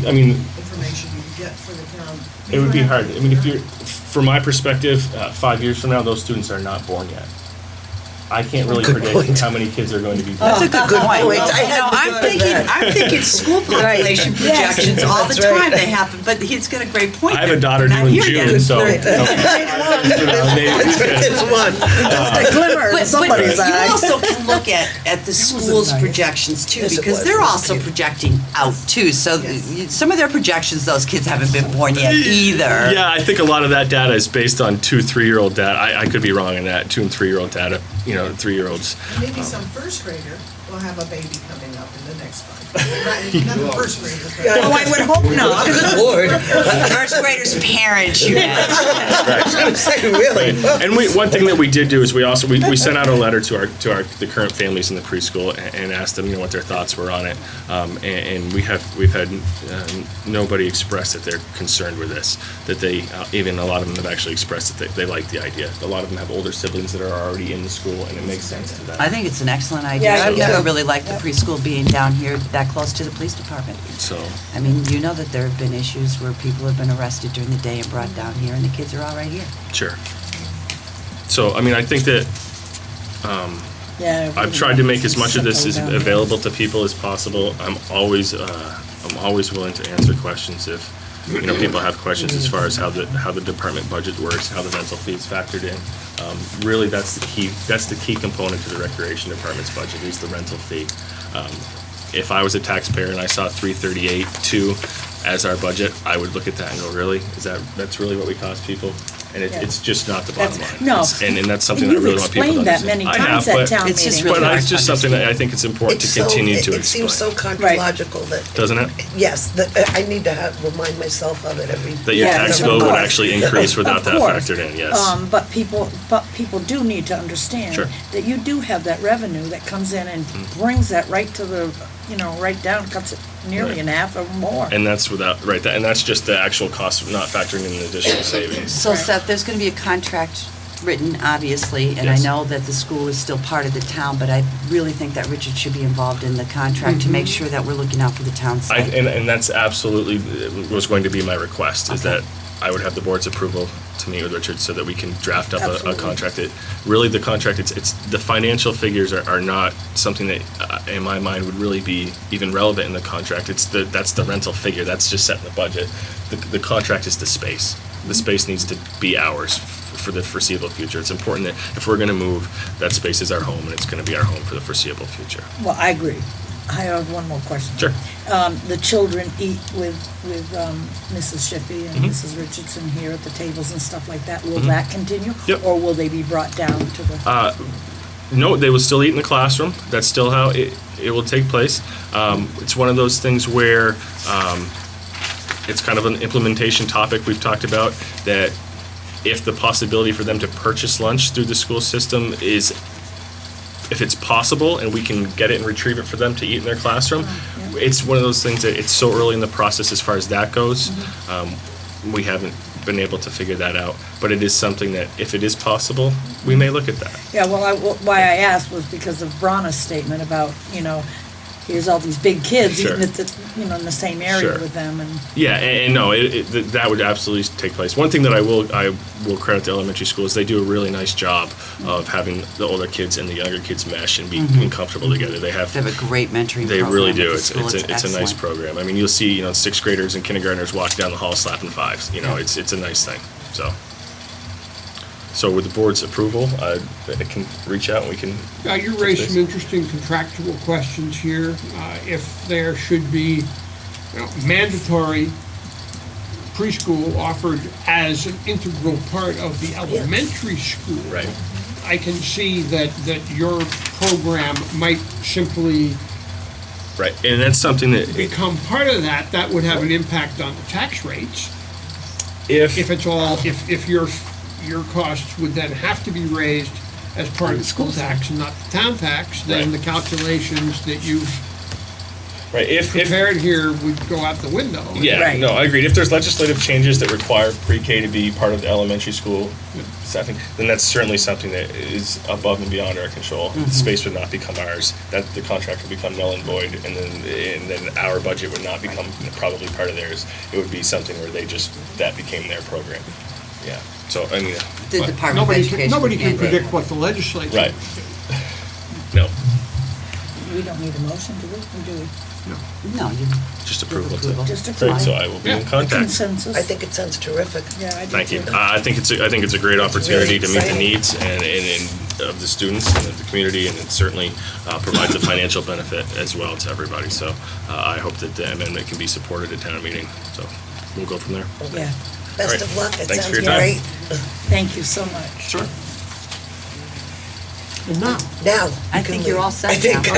I mean, information you can get for the town. it would be hard, I mean, from my perspective, 5 years from now, those students are not born yet. I can't really Good predict point. how many kids are going to be That's born. a good point. point. I hadn't I'm thought of thinking, that. I'm thinking school population Right. projections all the That's right. time they happen, but he's got a great point. I have a They're daughter not due in here June, yet. so. It's one. Just a glimmer in But somebody's eye. you also can look at the school's projections too, Yes, it because was. they're It was also cute. projecting out too. So some of their projections, those kids haven't been born yet either. Yeah, I think a lot of that data is based on 2-, 3-year-old data. I could be wrong in that, 2- and 3-year-old data, 3-year-olds. Maybe some first grader will have a baby coming up in the next 5 years. Not the first grader, but. Oh, I would hope not. Good Lord. First graders' parents, you meant. I was gonna say, really? And one thing that we did do is we sent out a letter to the current families in the preschool and asked them, what their thoughts were on it. And we've had nobody express that they're concerned with this. That they even a lot of them have actually expressed that they like the idea. A lot of them have older siblings that are already in the school, and it makes sense to them. I think it's an excellent idea. Yeah, I I've do never too. really liked the preschool being down here that close to the police department. So. I mean, you know that there have been issues where people have been arrested during the day and brought down here, and the kids are all right here. Sure. So, I mean, I think that Yeah. I've tried to make as much of this as Simple down. available to people as possible. I'm always willing to answer questions if, people have questions as far as how the department budget works, how the rental fee is factored in. Really, that's the key component to the recreation department's budget is the rental fee. If I was a taxpayer and I saw 338.2 as our budget, I would look at that and go, really? That's really what we cost people? And it's just not the bottom line. No. And that's something And that I really want people to you've understand. explained that many I times have, at but- town It's just meeting. really But hard it's just to something that understand. I think it's important to continue to It seems so explain. contrological that. Doesn't it? Yes, that I need to remind myself of it every. That your Yeah, tax of bill would course. actually increase without Of that course. factored in, yes. But people do need to understand Sure. that you do have that revenue that comes in and brings that right to the, right down, cuts it nearly Right. in half or more. And that's and that's just the actual cost, of not factoring in the additional savings. So Seth, there's going to be a contract written, obviously, and I Yes. know that the school is still part of the town, but I really think that Richard should be involved in the contract to make sure that we're looking out for the town site. And that's absolutely was going to be my request, is that I would have the board's approval to meet with Richard so that we can draft up a Absolutely. contract. Really, the contract, it's the financial figures are not something that, in my mind, would really be even relevant in the contract. That's the rental figure, that's just set in the budget. The contract is the space. The space needs to be ours for the foreseeable future. It's important that if we're going to move, that space is our home, and it's going to be our home for the foreseeable future. Well, I agree. I have one more question. Sure. The children eat with Mrs. Shippey and Mhm. Mrs. Richardson here at the tables and stuff like that. Will that continue? Yep. Or will they be brought down to the? No, they will still eat in the classroom. That's still how it will take place. It's one of those things where it's kind of an implementation topic we've talked about, that if the possibility for them to purchase lunch through the school system is, if it's possible and we can get it and retrieve it for them to eat in their classroom, it's one of those things that it's so early in the process as far as that goes. We haven't been able to figure that out, but it is something that, if it is possible, we may look at that. Yeah, well, why I asked was because of Brana's statement about, here's all these big kids Sure. eating at the, in the same area Sure. with them, and Yeah, and no, that would absolutely take place. One thing that I will credit the elementary school is they do a really nice job of having the older kids and the younger kids mesh and being comfortable together. They have They have a great mentoring They program really at do. the It's school. a nice excellent. program. I mean, you'll see, sixth graders and kindergartners walk down the hall slapping fives. Yeah. It's a nice thing. So with the board's approval, I can reach out and we can. You raised some interesting contractual questions here. If there should be mandatory preschool offered as an integral part of the elementary school. Right. I can see that your program might simply Right, and that's something that, become part of that, that would have an impact on the tax rates. if, If it's all, if your costs would then have to be raised as part of the school tax and not the town tax, then the calculations that you've right, if, prepared here would go out the window. yeah, Right. no, I agreed. If there's legislative changes that require pre-K to be part of the elementary school setting, then that's certainly something that is above and beyond our control. The space would not become ours, that the contract would become null and void, and then our budget would not become probably part of theirs. It would be something where that became their program. Yeah, so, I mean, The Department of Education. Nobody can mandate. predict what the legislature. right. No, We don't need a motion, do we? Or do we? No, you. just approval Approval. to, Just great, approval. so I will be in contact. Consensus? I think it sounds terrific. Yeah, I do Thank you. too. I think it's a great opportunity to meet the exciting. needs and of the students and of the community, and it certainly provides a financial benefit as well to everybody. So I hope that the amendment can be supported at town meeting. So we'll go from there. Yeah, Best Right. of luck. It Thanks for sounds your time. great. thank you so much. Sure. And now, Now. I you can think you're leave. all set I think. now.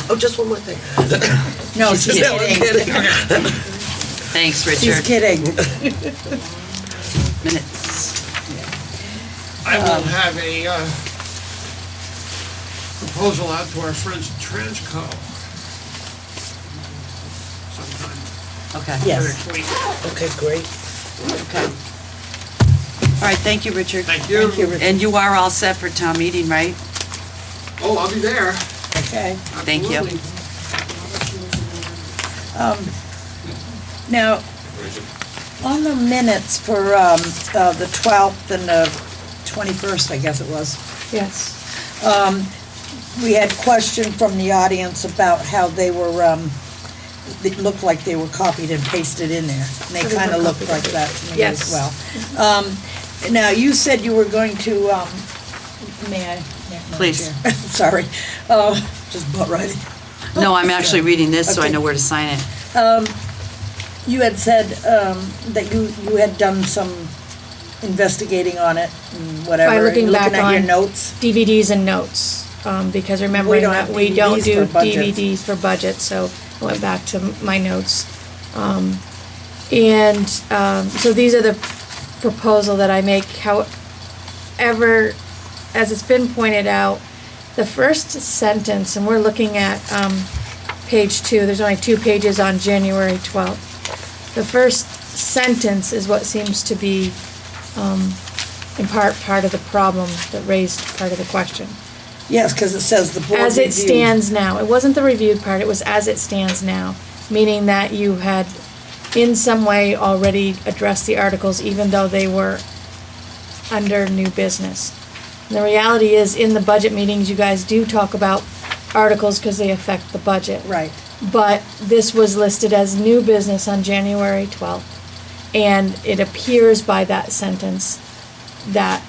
Oh, just one more thing. No, she's No, I'm kidding. Thanks, She's Richard. kidding. Minutes. I will have a proposal out to our friends at Transco sometime Okay. Yes. next week. Okay, great. Okay. All right, thank you, Richard. Thank you. Thank you, Richard. And you are all set for town meeting, right? Oh, I'll be there. Okay. Thank you. Absolutely. Now, on the minutes for the 12th and the 21st, I guess it was, Yes. we had question from the audience about how they were, it looked like they were copied and pasted in there. And they So they kind of were looked copied like and that to me as Yes. well. Now, you said you were going to, may I? Please. Sorry, just butt right in. No, I'm actually reading this, so I Okay. know where to sign it. You had said that you had done some investigating on it and whatever. By looking back at your on notes. DVDs and notes, because remembering don't that have we don't DVDs do for budgets. DVDs for budget, so I went back to my notes. So these are the proposal that I make. However, as it's been pointed out, the first sentence, and we're looking at page 2, there's only 2 pages on January 12th. The first sentence is what seems to be in part of the problem that raised part of the question. Yes, because it says the board As it reviewed. stands now, it wasn't the reviewed part, it was as it stands now, meaning that you had in some way already addressed the articles even though they were under new business. And the reality is, in the budget meetings, you guys do talk about articles because they affect the budget. Right. But this was listed as new business on January 12th. And it appears by that sentence that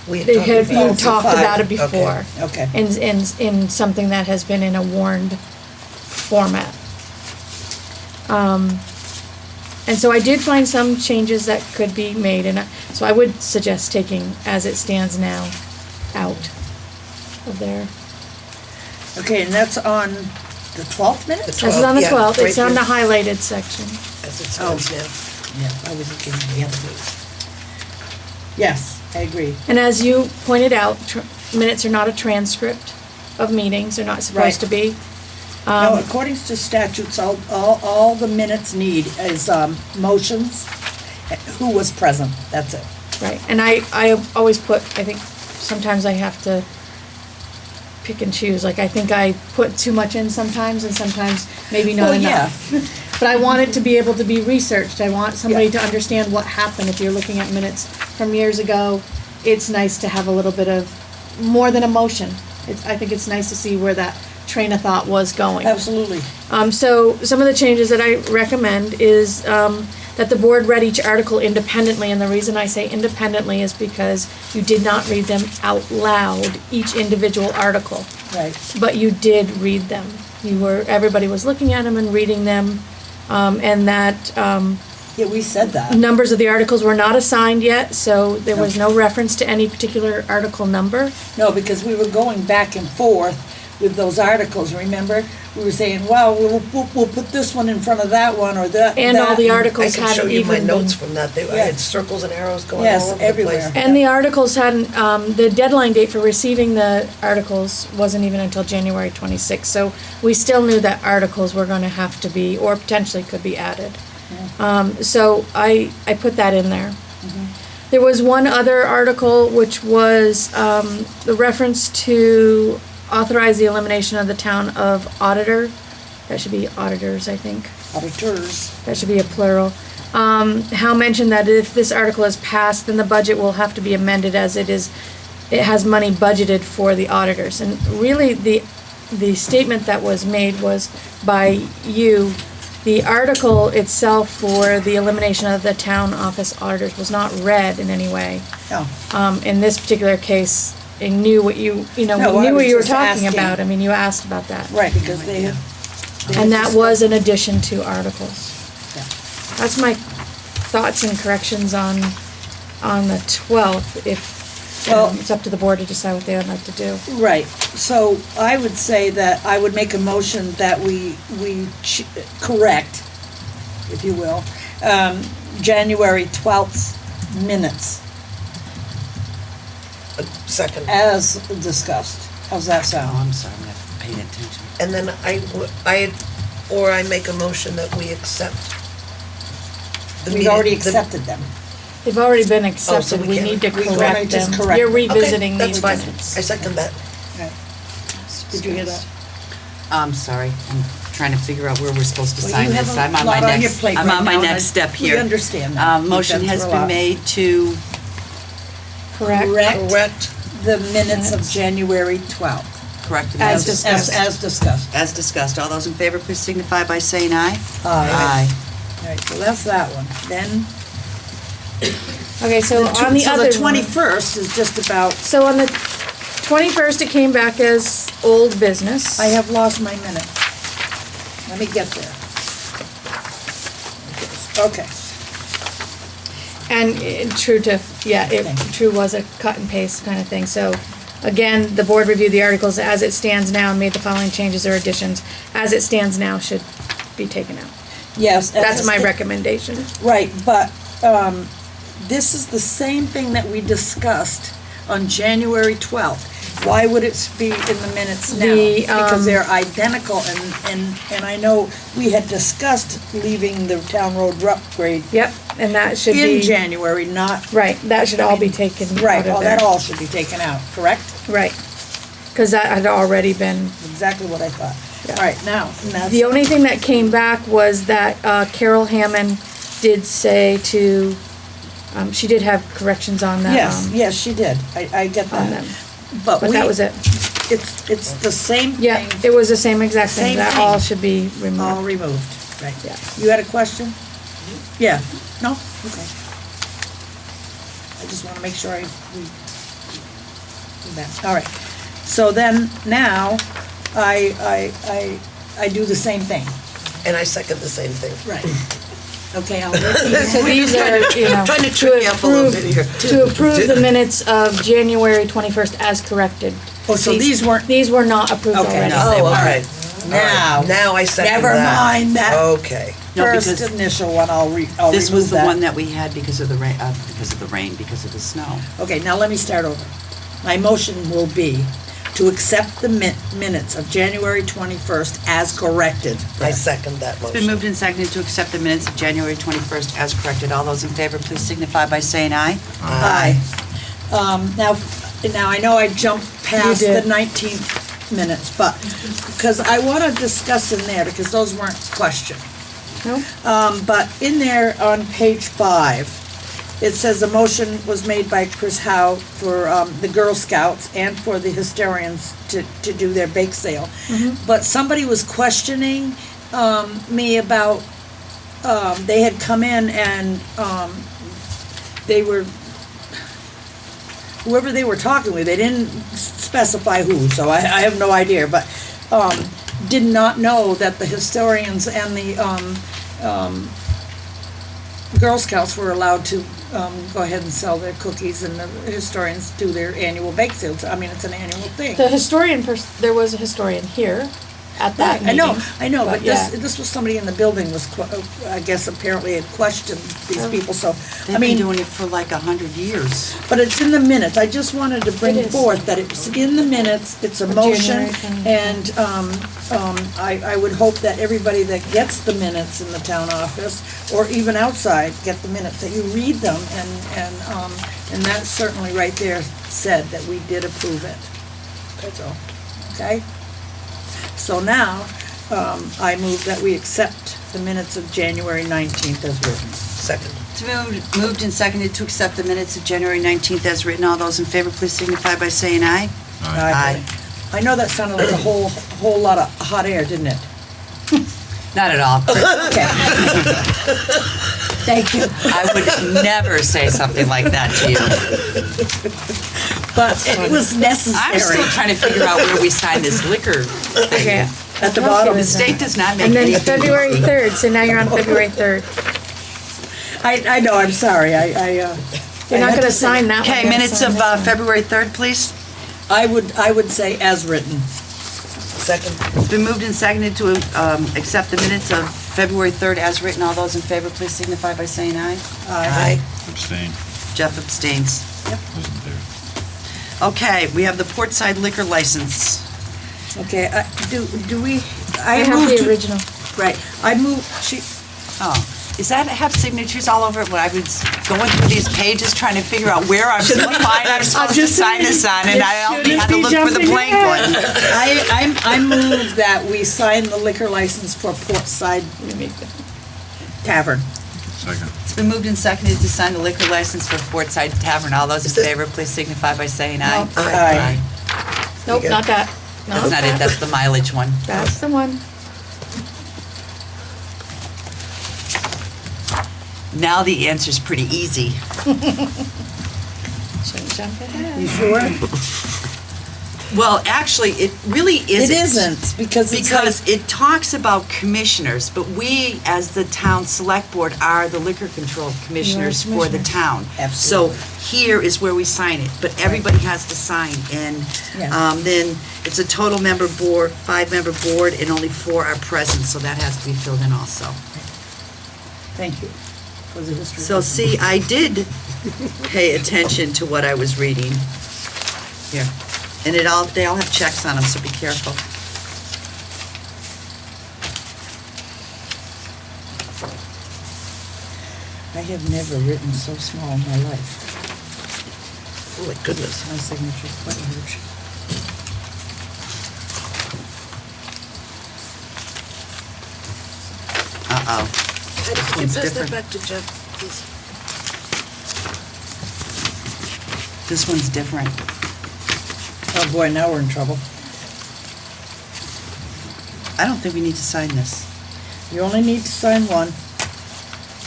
We had they talked have, about you it. talked about it before. Okay. In something that has been in a warned format. And so I did find some changes that could be made, and so I would suggest taking as it stands now out of there. Okay, and that's on the 12th minute? The This is on the yeah, 12th, it's right on the here, highlighted section. As it stands now. Yeah, I was looking at the other page. Yes, I agree. And as you pointed out, minutes are not a transcript of meetings, they're not supposed to be. No, according to statutes, all the minutes need is motions, who was present, that's it. Right, and I always put, I think sometimes I have to pick and choose, like I think I put too much in sometimes and sometimes maybe not Well, yeah. enough. But I want it to be able to be researched, I want somebody Yeah. to understand what happened. If you're looking at minutes from years ago, it's nice to have a little bit of, more than emotion. I think it's nice to see where that train of thought was going. Absolutely. So some of the changes that I recommend is that the board read each article independently, and the reason I say independently is because you did not read them out loud, each individual article, Right. but you did read them. Everybody was looking at them and reading them, and that Yeah, we said that. numbers of the articles were not assigned yet, so there was no reference to any particular article number. No, because we were going back and forth with those articles, remember? We were saying, well, we'll put this one in front of that one, or that. And all the I articles can show hadn't you my even been. notes from that. I had circles and arrows going all Yes, over the everywhere. place. And the articles hadn't, the deadline date for receiving the articles wasn't even until January 26th. So we still knew that articles were gonna have to be, or potentially could be added. So I put that in there. There was one other article, which was the reference to authorize the elimination of the town of auditor. That should be auditors, I think. Auditors. That should be a plural. Hal mentioned that if this article is passed, then the budget will have to be amended as it has money budgeted for the auditors. And really, the statement that was made was by you. The article itself for the elimination of the town office auditors was not read in any way. No. In this particular case, it knew what you No, I knew what was you were just talking asking. about. I mean, you asked about that. Right, because they had. And that was an addition to articles. Yeah. That's my thoughts and corrections on the 12th, if, Well- it's up to the board to decide what they would like to do. Right, so I would say that I would make a motion that we correct, if you will, January 12th minutes Second. as discussed. How's that Oh, sound? I'm sorry, I'm not paying attention. And then I make a motion that we accept. the We've meeting- already the- accepted them. They've already been accepted, we we can't- need to we wanna correct just them. correct You're them. revisiting Okay, these that's fine. minutes. I second that. Right. Did you hear that? I'm sorry, I'm trying to figure out where we're supposed to Well, sign you have this. a I'm on lot my on your next, plate I'm right on my now, next and step we here. understand that. Motion You've has been through a been lot. made to, Correct? Correct. The minutes of January 12th. correct the As minutes. discussed. As discussed. As discussed. All those in favor, please signify by saying aye. Aye. All right, so that's that one. Then, Okay, so on the so other the one- 21st is just about, So on the 21st, it came back as old business. I have lost my minute. Let me get there. Okay. And true to, true was a cut and paste kind of thing. So again, the board reviewed the articles as it stands now and made the following changes or additions. As it stands now should be taken out. Yes. That's my recommendation. Right, but this is the same thing that we discussed on January 12th. Why would it be in the minutes now? The, Because they're identical, and I know we had discussed leaving the town road upgrade Yep, and that should in be, January, not, right, that should all be taken right, out of oh, there. that all should be taken out, correct? Right, because that had already been, Exactly what I thought. Yeah. All right, now, and that's. the only thing that came back was that Carol Hammond did say to, she did have corrections on that. Yes, she did, I get On that. them. But But that was it. It's the same Yeah, thing, it was the same exact thing. Same That thing. all should be all removed. removed, right. Yeah. You had a question? Yeah, no, okay. I just wanna make sure we do that, all right. So then, now, I do the same thing. And I second the same thing. Right. Okay, I'll So repeat. these are, you know, Trying to trick you up a little bit here. to approve the minutes of January 21st as corrected. Oh, so these weren't, These were not approved Okay. already. No, they Oh, weren't. okay. now, Now I second that. never mind that Okay. No, first because initial one, I'll this was remove the that. one that we had because of the rain, because of the snow. Okay, now let me start over. My motion will be to accept the minutes of January 21st as corrected. I second that It's been motion. moved and seconded to accept the minutes of January 21st as corrected. All those in favor, please signify by saying aye. Aye. Now I know I jumped past You the did. 19th minutes, but, because I want to discuss in there, because those weren't questioned. No? But in there on page 5, it says a motion was made by Chris Howe for the Girl Scouts and for the Hysterians to do their bake sale. But somebody was questioning me about, they had come in and they were, whoever they were talking with, they didn't specify who, so I have no idea, but did not know that the Hysterians and the Girl Scouts were allowed to go ahead and sell their cookies, and the historians do their annual bake sales. I mean, it's an annual thing. The historian there was a historian here at that Right, meeting. I know, but yeah. this was somebody in the building was, I guess apparently had questioned these Oh. people, so, I They've been mean, doing it for like 100 years. but it's in the minutes. I just wanted to bring It is. forth that it's in the minutes, it's a Of motion, January 20. and, I would hope that everybody that gets the minutes in the town office, or even outside, get the minutes, that you read them, and that certainly right there said that we did approve it. That's all, okay? So now, I move that we accept the minutes of January 19th as written. Second. It's moved and seconded to accept the minutes of January 19th as written. All those in favor, please signify by saying aye. Aye. I know that sounded like a whole lot of hot air, didn't it? Not at all. Okay. Thank you. I would never say something like that to you. But it was necessary. I'm still trying to figure out where we signed this liquor thing. Okay. At the Okay, bottom. The state does not make And then anything. February 3rd, so now you're on February 3rd. I know, I'm sorry, You're not gonna sign that one. Okay, you're gonna minutes sign of this one. February 3rd, please. I would say as written. Second. It's been moved and seconded to accept the minutes of February 3rd as written. All those in favor, please signify by saying aye. Aye. Abstain. Jeff abstains. Wasn't there. Okay, we have the Portside liquor license. Okay, do we, I I have moved the to, original. right, I moved, Oh, does that have signatures all over it? When I was going through these pages trying to figure out where I'm supposed to sign this on, and I only had to look for the blank one. I move that we sign the liquor license for Portside Tavern. Second. It's been moved and seconded to sign the liquor license for Portside Tavern. All those in favor, please signify by saying aye. Aye. Nope, not that. No, That's not it, that's the mileage one. That's the one. Now the answer's pretty easy. Shouldn't jump ahead. You sure? Well, actually, it really It isn't. isn't, because it's like, Because it talks about commissioners, but we, as the town select board, are the liquor control commissioners for the town. Absolutely. So here is where we sign it, but everybody has to sign, and Yeah. then it's a total member board, 5-member board, and only 4 are present, so that has to be filled in also. thank you for the history. So see, I did pay attention to what I was reading. Here. And they all have checks on them, so be careful. I have never written so small in my life. Oh, my goodness. My signature's quite huge. Uh-oh. Can you one's pass that different. back to Jeff, please? This one's different. Oh, boy, now we're in trouble. I don't think we need to sign this. You only need to sign one.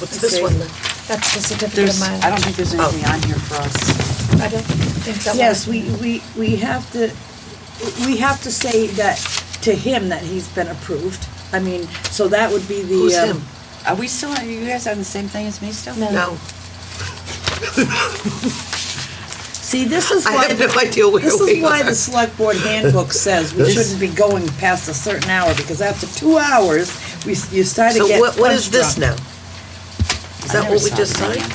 What's this one then? That's the certificate of I don't mileage. think there's anything on here for us. I don't think that one. Yes, we have to say that to him that he's been approved. I mean, so that would be the. Who's him? Are we still, are you guys on the same thing as me still? No. No. See, this is I why. have no idea where This we is why are. the select board handbook says we shouldn't be going past a certain hour, because after 2 hours, you start to So get what is punch this drunk. now? Is that what we just signed?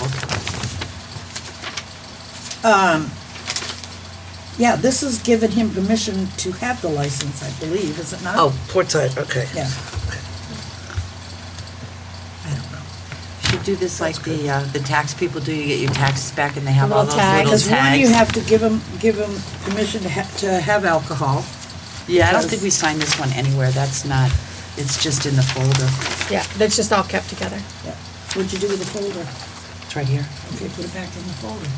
Yeah, this is giving him permission to have the license, I believe, is it not? Oh, Portside, okay. Yeah. Should do this like the tax people do. You get your taxes back and they have The all little those tag. little Because one, you tags. have to give him permission to have alcohol. Yeah, I don't because- think we signed this one anywhere. That's not, it's just in the folder. Yeah, that's just all kept together. Yeah. What'd you do with the folder? It's right here. Okay, put it back in the folder.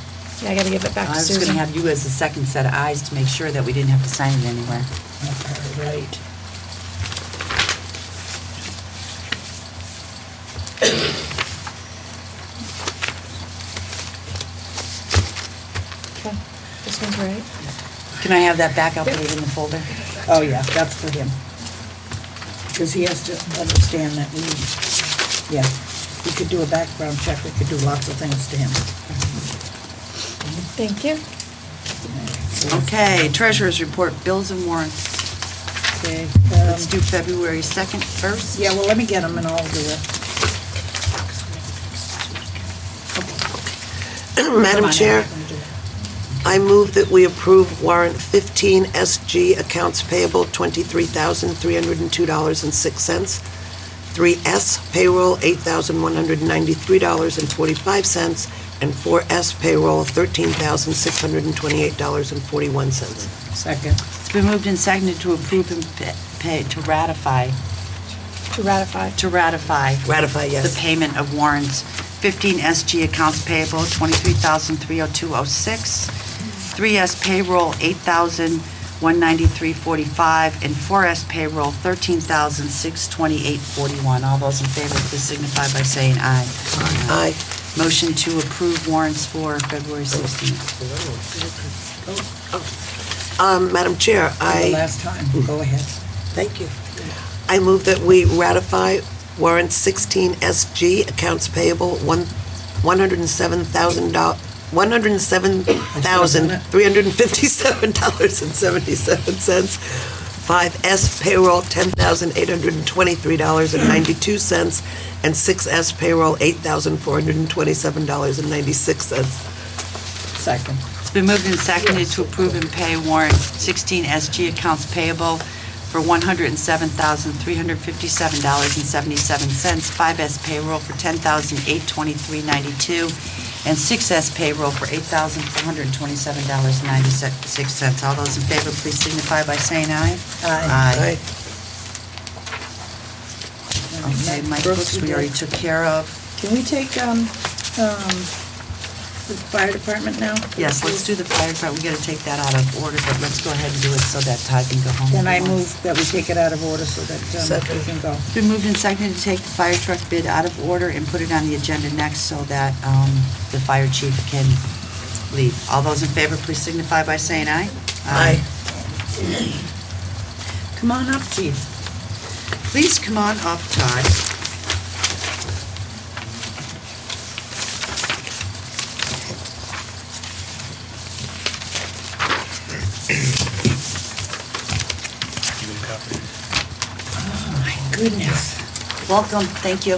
Yeah, I gotta give it back I to was gonna Susan. have you as the second set of eyes to make sure that we didn't have to sign it anywhere. All right. Okay, this one's right. Can I have that back? I'll put it in the folder. Oh, yeah, that's for him. Because he has to understand that we, yeah. we could do a background check, we could do lots of things to him. Thank you. Okay, treasurer's report, bills and warrants. Okay, Let's do February 2nd first. yeah, well, let me get them and I'll do it. Madam Come on, Chair, I'm gonna do it. I move that we approve warrant 15 SG, accounts payable $23,302.06. 3S payroll $8,193.45, and 4S payroll $13,628.41. Second. It's been moved and seconded to approve and pay, to ratify. To ratify. To ratify. Ratify, yes. The payment of warrants. 15 SG accounts payable, $23,302.06. 3S payroll, $8,193.45. And 4S payroll, $13,628.41. All those in favor, please signify by saying aye. Aye. Motion to approve warrants for February 16th. Madam Chair, The I, last time, go ahead. thank you. I move that we ratify warrant 16 SG, accounts payable $107,357.77. 5S payroll $10,823.92, and 6S payroll $8,427.96. Second. It's been moved and seconded to approve and pay warrant 16 SG accounts payable for $107,357.77, 5S payroll for $10,823.92, and 6S payroll for $8,427.96. All those in favor, please signify by saying aye. Aye. Okay, Mike Brooks, we already took care of. Can we take, the fire department now? Yes, let's do the fire department. We gotta take that out of order, but let's go ahead and do it so that Todd can go home. Then I if he wants. move that we take it out of order so that, we can go. It's been moved and seconded to take the fire truck bid out of order and put it on the agenda next so that the fire chief can leave. All those in favor, please signify by saying aye. Aye. Come on up, chief. Please come on up, Todd. Oh, my goodness. Welcome, thank you.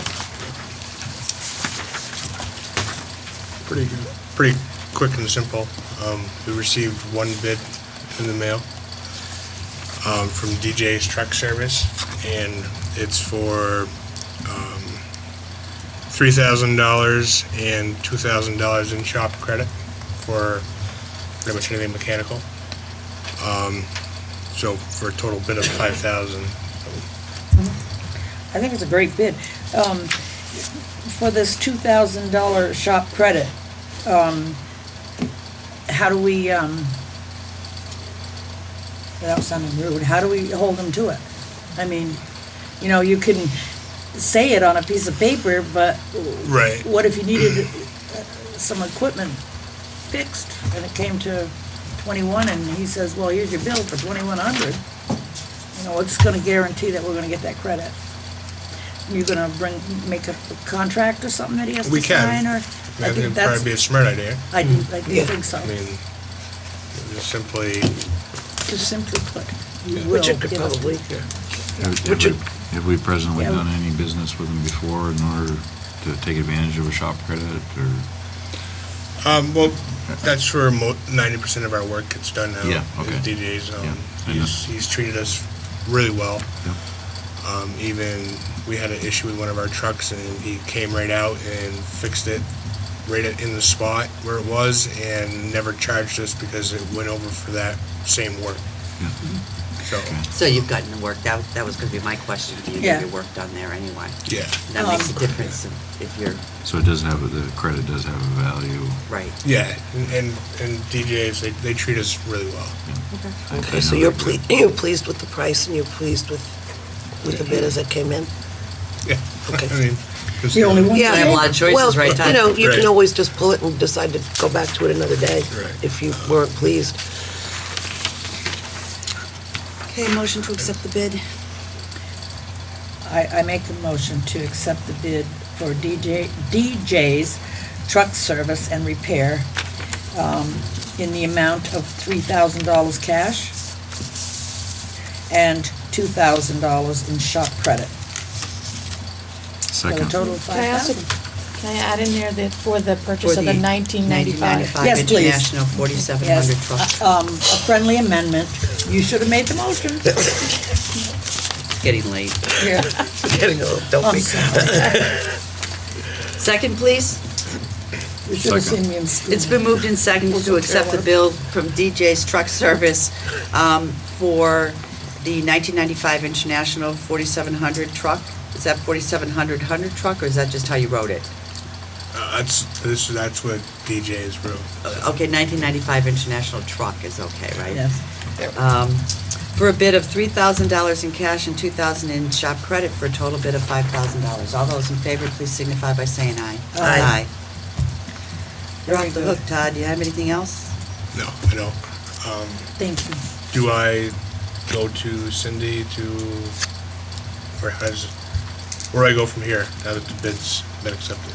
Pretty quick and simple. We received one bid in the mail from DJ's Truck Service, and it's for $3,000 and $2,000 in shop credit for pretty much anything mechanical. So for a total bid of $5,000. I think it's a great bid. For this $2,000 shop credit, how do we, without sounding rude, how do we hold them to it? I mean, you know, you can say it on a piece of paper, but Right. what if you needed some equipment fixed and it came to 21 and he says, well, here's your bill for 2,100? You know, it's gonna guarantee that we're gonna get that credit. You're gonna make a contract or something that he has to We can. sign, or? I think it'd probably be a smart idea. I do think so. I mean, just simply, Just simply put, you will Richard could give us probably, Have we presently Yeah. done any business with them before in order to take advantage of a shop credit, or? well, that's where 90% of our work gets done now. Yeah, okay. Is DJ's. Yeah, I know. He's treated us really well. Yep. Even, we had an issue with one of our trucks, and he came right out and fixed it right in the spot where it was, and never charged us because it went over for that same work. So, So you've gotten the work, that was gonna be my question, do you Yeah. get your work done there anyway? yeah. That makes a difference if you're, So it does have, the credit does have a value. right. Yeah, and DJs, they treat us really well. okay, so you're pleased with the price and you're pleased with the bid as it came in? Yeah. Okay. I mean, 'cause, The only one. Yeah. I have a lot of choices, right, Todd? Well, you know, you Right. can always just pull it and decide to go back to it another day Right. if you weren't pleased. Okay, motion to accept the bid. I make a motion to accept the bid for DJ's truck service and repair in the amount of $3,000 cash and $2,000 in shop credit. For a Second. total of Can I also, $5,000. can I add in there that for the purchase of the 1995? Yes, please. International 4700 truck. Yes, a friendly amendment. You should have made the motion. Getting late. Here. Getting a little dopey. I'm sorry. Second, please. You should have Second. seen me in school. It's been moved and seconded to accept the bill from DJ's Truck Service for the 1995 International 4700 truck. Is that 4700 truck, or is that just how you wrote it? That's what DJ's wrote. Okay, 1995 International truck is okay, right? Yes. For a bid of $3,000 in cash and $2,000 in shop credit for a total bid of $5,000. All those in favor, please signify by saying aye. Aye. You're Very off the good. hook, Todd. Do you have anything else? No, I don't. Thank you. Do I go to Cindy or where do I go from here now that the bid's been accepted?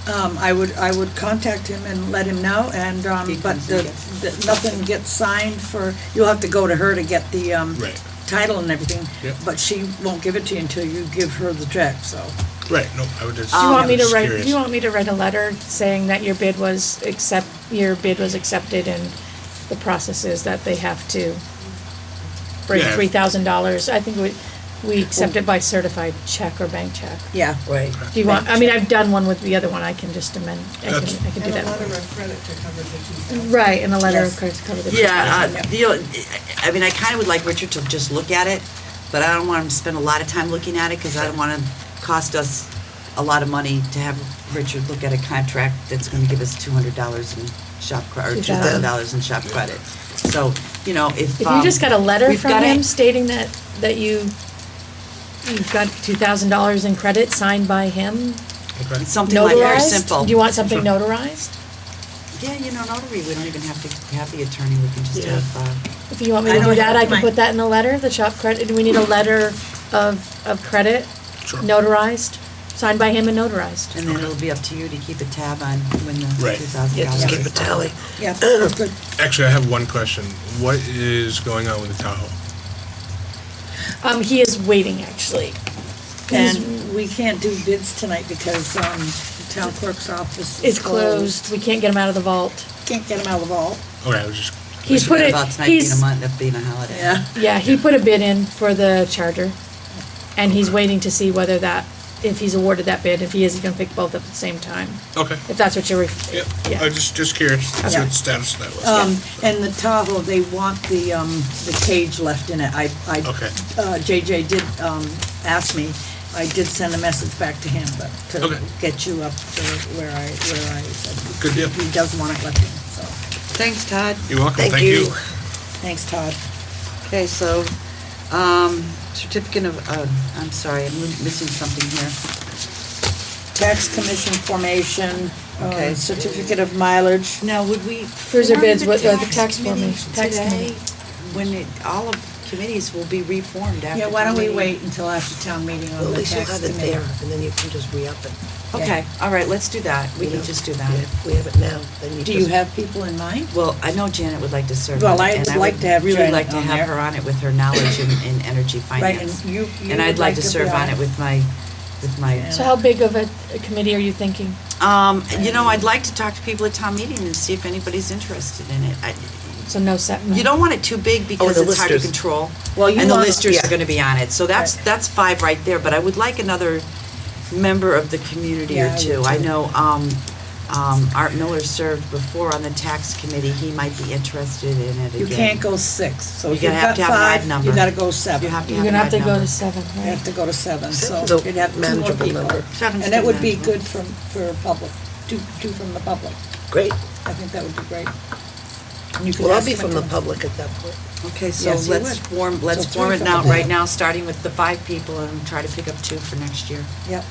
I would contact him and let him know, and, He but comes and gets it. nothing gets signed for, you'll have to go to her to get the, Right. title and everything. Yep. But she won't give it to you until you give her the check, so. Right, no, I would just. Do you want me to just write, curious. do you want me to write a letter saying that your bid was accepted and the process is that they have to bring Yeah. $3,000? I think we accept it by certified check or bank check. Yeah. Right. Do you want, I mean, I've done one with the other one, I can just amend, I can do And a that. letter of credit to cover the 2,000. Right, and a letter of Yes. credit to cover the. Yeah, I mean, I kind of would like Richard to just look at it, but I don't want him to spend a lot of time looking at it, because I don't want to cost us a lot of money to have Richard look at a contract that's going to give us $200 in shop, or $2,000 in shop credit. So, you know, if. If you just got a letter we've from got him a- stating that you've got $2,000 in credit signed by him, Okay. Something like very notarized? simple. Do you want something notarized? Yeah, you know, notary, we don't even have to have the attorney, we can just Yeah. have, If you want me I to do don't that, have I can my- put that in the letter, the shop credit. Do we need a letter of credit Sure. notarized, signed by him and notarized? and then it'll be up to you to keep a tab on when the Right. $2,000. Yeah, just keep a tally. Yeah, that's good. Actually, I have one question. What is going on with the Tahoe? He is waiting, actually. And we can't do bids tonight because, the town clerk's office It's is closed. We can't get him out of the vault. Can't get them out of the vault. Okay, I was just. He's put it, About tonight being a he's, month, being a holiday. Yeah. yeah, he put a bid in for the charger. And he's waiting to see whether if he's awarded that bid. If he is, he's gonna pick both up at the same time. Okay. If that's what you're, Yeah, yeah. I was just curious to see Okay. what the status of that was. And the Tahoe, they want the cage left in it. Okay. JJ did, ask me, I did send a message back to him, but to Okay. get you up to where I said. Good deal. He does want it left in, so, Thanks, Todd. You're welcome, Thank thank you. you. thanks, Todd. Okay, so, certificate of, I'm sorry, I'm missing something here. Tax commission formation, Okay. certificate of mileage. Now, would we? Cruiser form bids, the what, the tax tax committee formation, tax today? committee. When all of committees will be reformed after. Yeah, why don't we town meeting? wait until after town meeting Well, on at the least you'll tax have it committee? there, and then you can just re-up it. Okay, all right, let's do that. We You can know? just do Yeah, that. if we have it now, then you Do just. you have people in mind? Well, I know Janet would like to serve. Well, on it, I and would like to have really Janet like to on have there. her on it with her knowledge in energy Right, and finance. you And I'd would like to be serve on it with my, So how big of a committee are you thinking? you know, I'd like to talk to people at town meeting and see if anybody's interested in it. So no set. You don't want it too big because the it's hard to listers. control. Well, you And the want- listers yeah. are gonna be on it, so that's 5 right there, but I would like another member of the community Yeah, or I would two. I too. know, Art Miller served before on the tax committee, he might be interested in it again. You can't go 6, so You're if you've gonna have got to have an odd 5, number. you gotta go 7. You have to You're have gonna an have to odd go number. to 7, You right? have to go to 7, so Seven's a you'd have 2 more manageable people. number. Seven's And that still would be manageable. good for public, 2 from the public. Great. I think that would be great. And you could Well, I'll ask be him from to the come. public at that point. Okay, so Yes, you let's would. form So it 3 from now, the right public. now, starting with the 5 people and try to pick up 2 for next year. Yep.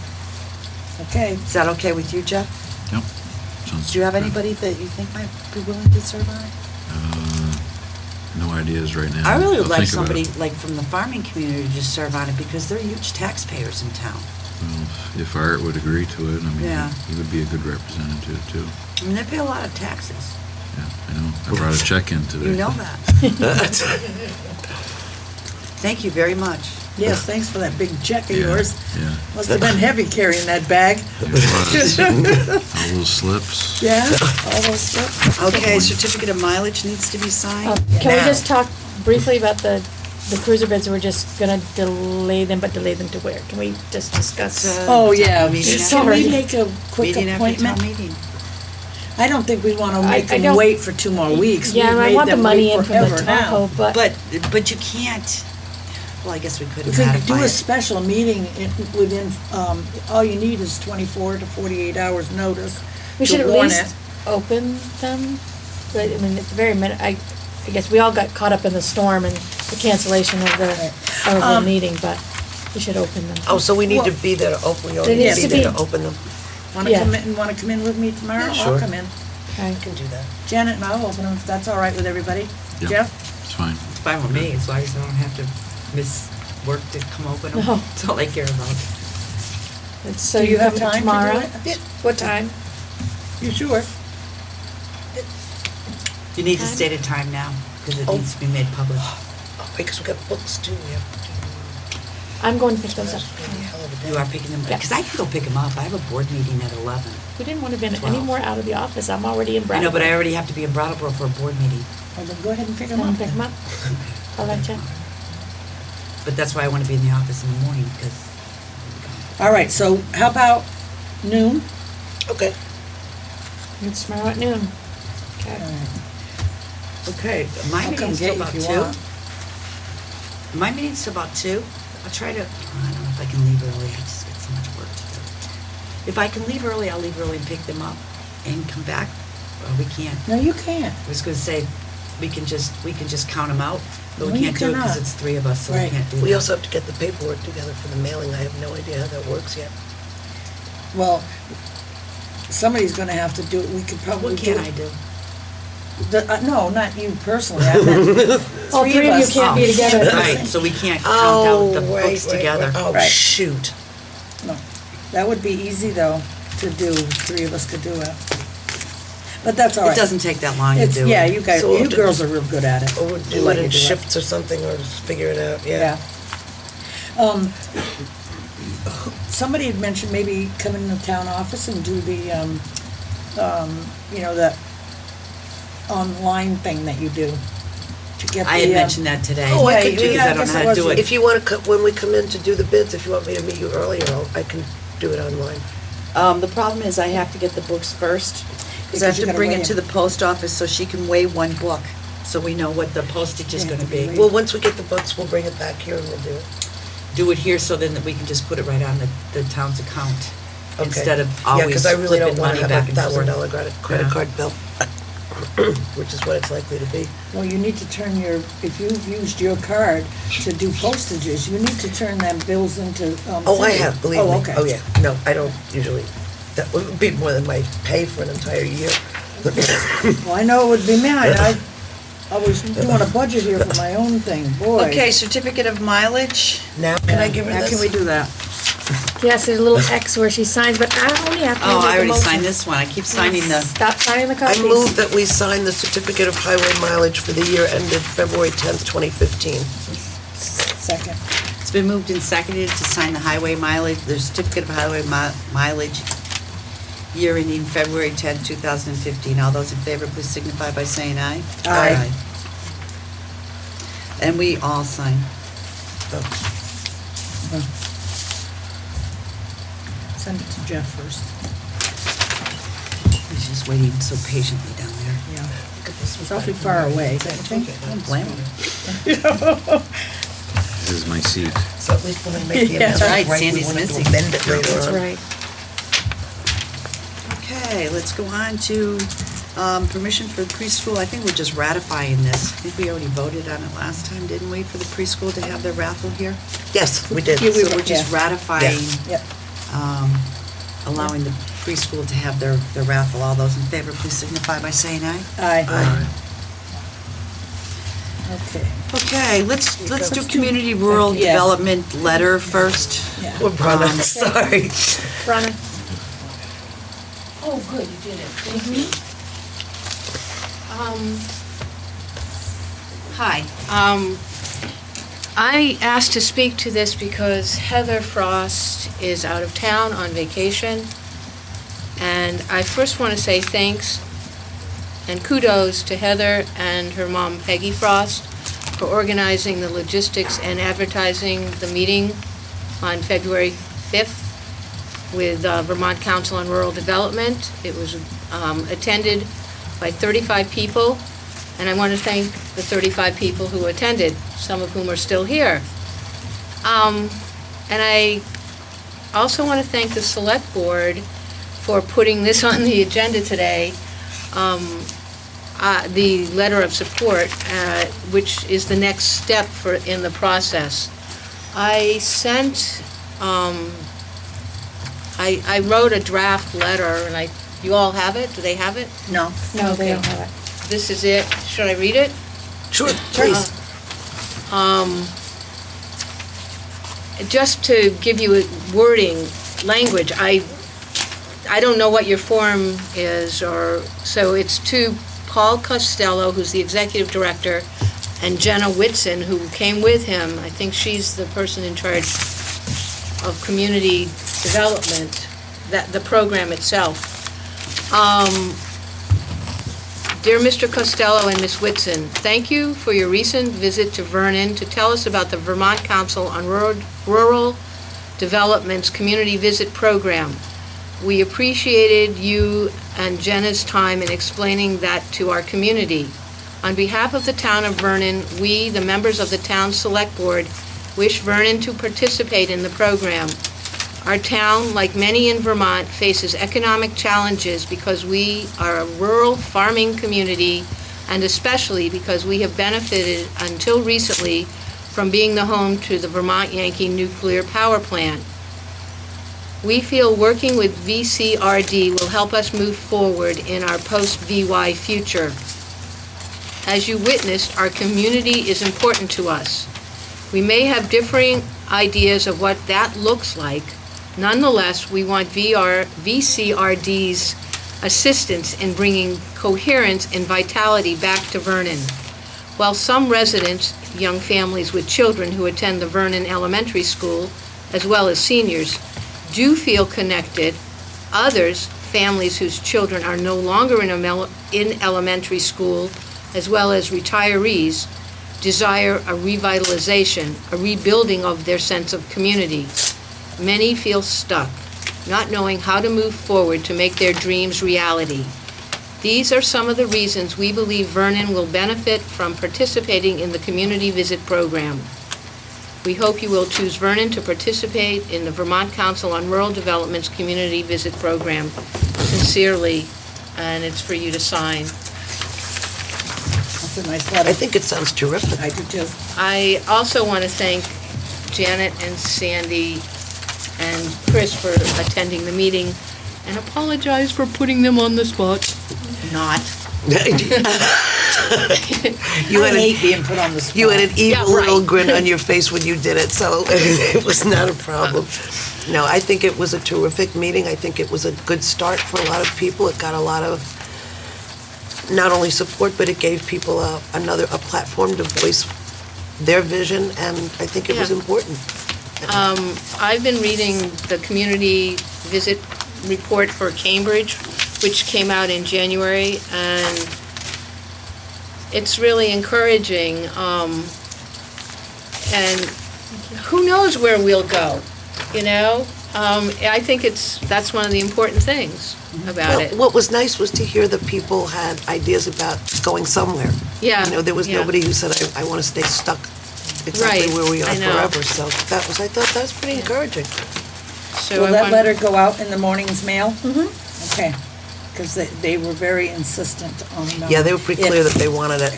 Okay. Is that okay with you, Jeff? Yep. Sounds Do you have good. anybody that you think might be willing to serve on it? No ideas right now. I really would I'll like think about somebody it. like from the farming community to just serve on it because they're huge taxpayers in town. Well, if Art would agree to it, I mean, Yeah. he would be a good representative too. I mean, they pay a lot of taxes. Yeah, I know. I brought a check in today. You know that. Thank you very much. Yes, thanks for that big check of Yeah, yours. Yeah. Must have been heavy carrying that bag. It was. All those slips. Yeah, all those stuff. Okay, certificate of mileage needs to be signed. Can we Now. just talk briefly about the cruiser bids? We're just gonna delay them, but delay them to where? Can we just discuss? Oh, yeah. Meeting Can we Sorry. make a quick Meeting after appointment? town meeting. I don't think we want to I- make I them don't- wait for 2 more weeks. Yeah, We've and I made want the them money wait in from the forever now. Tahoe, but But you can't, well, I guess we could If we could ratify do a it. special meeting within, all you need is 24 to 48 hours notice we should to at warn least it. open them. But, I mean, at the very minute, I guess we all got caught up in the storm and the cancellation of the meeting, but we should open them. Oh, so we need to Well- be there to open, we all There need needs to be to there be- to open them. Want Yeah. to come in with me tomorrow? Yeah, I'll sure. come in. Okay. I can do that. Janet and I'll open them, if that's all right with everybody. Yep. Jeff? It's fine. It's fine with me, as long as I don't have to miss work to come open them. No. That's all I care about. So Do you you have come time to do tomorrow? it? Yeah. What time? You sure? You need to Time? state a time now, because it Oh. needs to be made public. Oh, because we got books too, we have to do. I'm going to pick those up. That's gonna be a hell of a day. You are picking them, Yeah. because I can go pick them up. I have a board meeting at 11. We didn't want to be any 12. more out of the office. I'm already in I Brattleboro. know, but I already have to be in Brattleboro for a board meeting. Well, then go ahead and pick them Come up. pick them up. I'll let you. But that's why I want to be in the office in the morning, because All right, so how about noon? Okay. It's tomorrow at noon. Okay. okay, my I'll come meeting's get till you about if you 2. want. My meeting's till about 2. I'll try to, I don't know if I can leave early. I just got so much work to do. If I can leave early, I'll leave early and pick them up and come back. Or we can't. No, you can't. I was gonna say, we can just count them out, but No, we you can't do it because cannot. it's 3 of us, so we Right. can't do that. We also have to get the paperwork together for the mailing. I have no idea how that works yet. Well, somebody's gonna have to do it. We could probably What do can it. I do? No, not you personally. I meant All three of you us. can't be together. Right, so we can't count out the right, books right, together. right. Oh, Right. shoot. No, that would be easy though to do. 3 of us could do it. But that's all It right. doesn't take that long to It's, do. yeah, you guys, So we'll you have to girls just- are real good at it. Or we'll We do let it you in do it. shifts or something, or just figure it out, yeah. Yeah. Somebody had mentioned maybe come in the town office and do the, the online thing that you do to get the. I had mentioned that today. Oh, I Yeah, could you- do because I yeah, don't guess know it how to was do it. If you want to, when we come in to do the bids, if you want me to meet you earlier, I can do it online. The problem is I have to get the books first, because I have Because you to gotta bring weigh it to the post office so she can weigh one book, so we know what the postage is Yeah, gonna to be be. weighed. Well, once we get the books, we'll bring it back here and we'll do it. Do it here so then that we can just put it right on the town's account, Okay. instead of Yeah, always because I really don't flipping want money to back have and forth. $1,000 credit Yeah. card bill, which is what it's likely to be. Well, you need to turn if you've used your card to do postages, you need to turn them bills into, Oh, I Cindy. have, believe me. Oh, okay. Oh, yeah. No, I don't usually. That would be more than my pay for an entire year. Well, I know it would be mine. I was doing a budget here for my own thing, boy. Okay, certificate of mileage. Now, can I give her How this? can we do that? Yes, there's a little X where she signs, but I only have to Oh, make I a already motion. signed this one. I keep signing the, Stop signing the I copies. move that we sign the certificate of highway mileage for the year ended February 10th, 2015. Second. it's been moved and seconded to sign the highway mileage, the certificate of highway mileage, year ending February 10th, 2015. All those in favor, please signify by saying aye. Aye. And we all sign. Send it to Jeff first. He's just waiting so patiently down there. Yeah. It's awfully far away, don't you think? I don't blame him. This is my seat. So at least when I make the Yeah. amendment That's right, right, we Sandy's won't have to missing. amend it later That's on. right. Okay, let's go on to permission for the preschool. I think we're just ratifying this. I think we already voted on it last time, didn't we, for the preschool to have their raffle here? Yes, we did. Yeah, we So we're just yeah. ratifying, Yep. allowing the preschool to have their raffle. All those in favor, please signify by saying aye. Aye. Okay. Okay, let's do community rural Yeah. development letter first. Yeah. Or Bronna, sorry. Ronna? Oh, good, you did it, thank you. Hi, I asked to speak to this because Heather Frost is out of town on vacation. And I first want to say thanks and kudos to Heather and her mom Peggy Frost for organizing the logistics and advertising the meeting on February 5th with Vermont Council on Rural Development. It was attended by 35 people, and I want to thank the 35 people who attended, some of whom are still here. And I also want to thank the Select Board for putting this on the agenda today, the letter of support, which is the next step in the process. I sent, I wrote a draft letter, and you all have it? Do they have it? No. No, they don't Okay. have it. This is it. Should I read it? Sure, please. Just to give you a wording, language, I don't know what your form is, so it's to Paul Costello, who's the executive director, and Jenna Whitson, who came with him. I think she's the person in charge of community development, the program itself. Dear Mr. Costello and Ms. Whitson, thank you for your recent visit to Vernon to tell us about the Vermont Council on Rural Development's Community Visit Program. We appreciated you and Jenna's time in explaining that to our community. On behalf of the Town of Vernon, we, the members of the Town Select Board, wish Vernon to participate in the program. Our town, like many in Vermont, faces economic challenges because we are a rural farming community, and especially because we have benefited until recently from being the home to the Vermont Yankee nuclear power plant. We feel working with VCRD will help us move forward in our post-VY future. As you witnessed, our community is important to us. We may have differing ideas of what that looks like. Nonetheless, we want VCRD's assistance in bringing coherence and vitality back to Vernon. While some residents, young families with children who attend the Vernon Elementary School, as well as seniors, do feel connected, others, families whose children are no longer in elementary school, as well as retirees, desire a revitalization, a rebuilding of their sense of community. Many feel stuck, not knowing how to move forward to make their dreams reality. These are some of the reasons we believe Vernon will benefit from participating in the Community Visit Program. We hope you will choose Vernon to participate in the Vermont Council on Rural Development's Community Visit Program. Sincerely, and it's for you to sign. That's a nice letter. I think it sounds terrific. I do too. I also want to thank Janet and Sandy and Chris for attending the meeting, and apologize for putting them on the spot. Not. You had I an- hate being put on the spot. You had an evil Yeah, right. little grin on your face when you did it, so it was not a problem. No, I think it was a terrific meeting. I think it was a good start for a lot of people. It got a lot of, not only support, but it gave people a platform to voice their vision, and I think it was Yeah. important. I've been reading the community visit report for Cambridge, which came out in January, and it's really encouraging. And who knows where we'll go, you know? I think that's one of the important things about it. What was nice was to hear that people had ideas about going somewhere. Yeah. You know, there was yeah. nobody who said, I want to stay stuck exactly Right, where we are I know. forever. So I thought that was pretty encouraging. So Will I that want- letter go out in the morning's mail? Mm-hmm. Okay, because they were very insistent on. Yeah, they were pretty clear that they wanted it.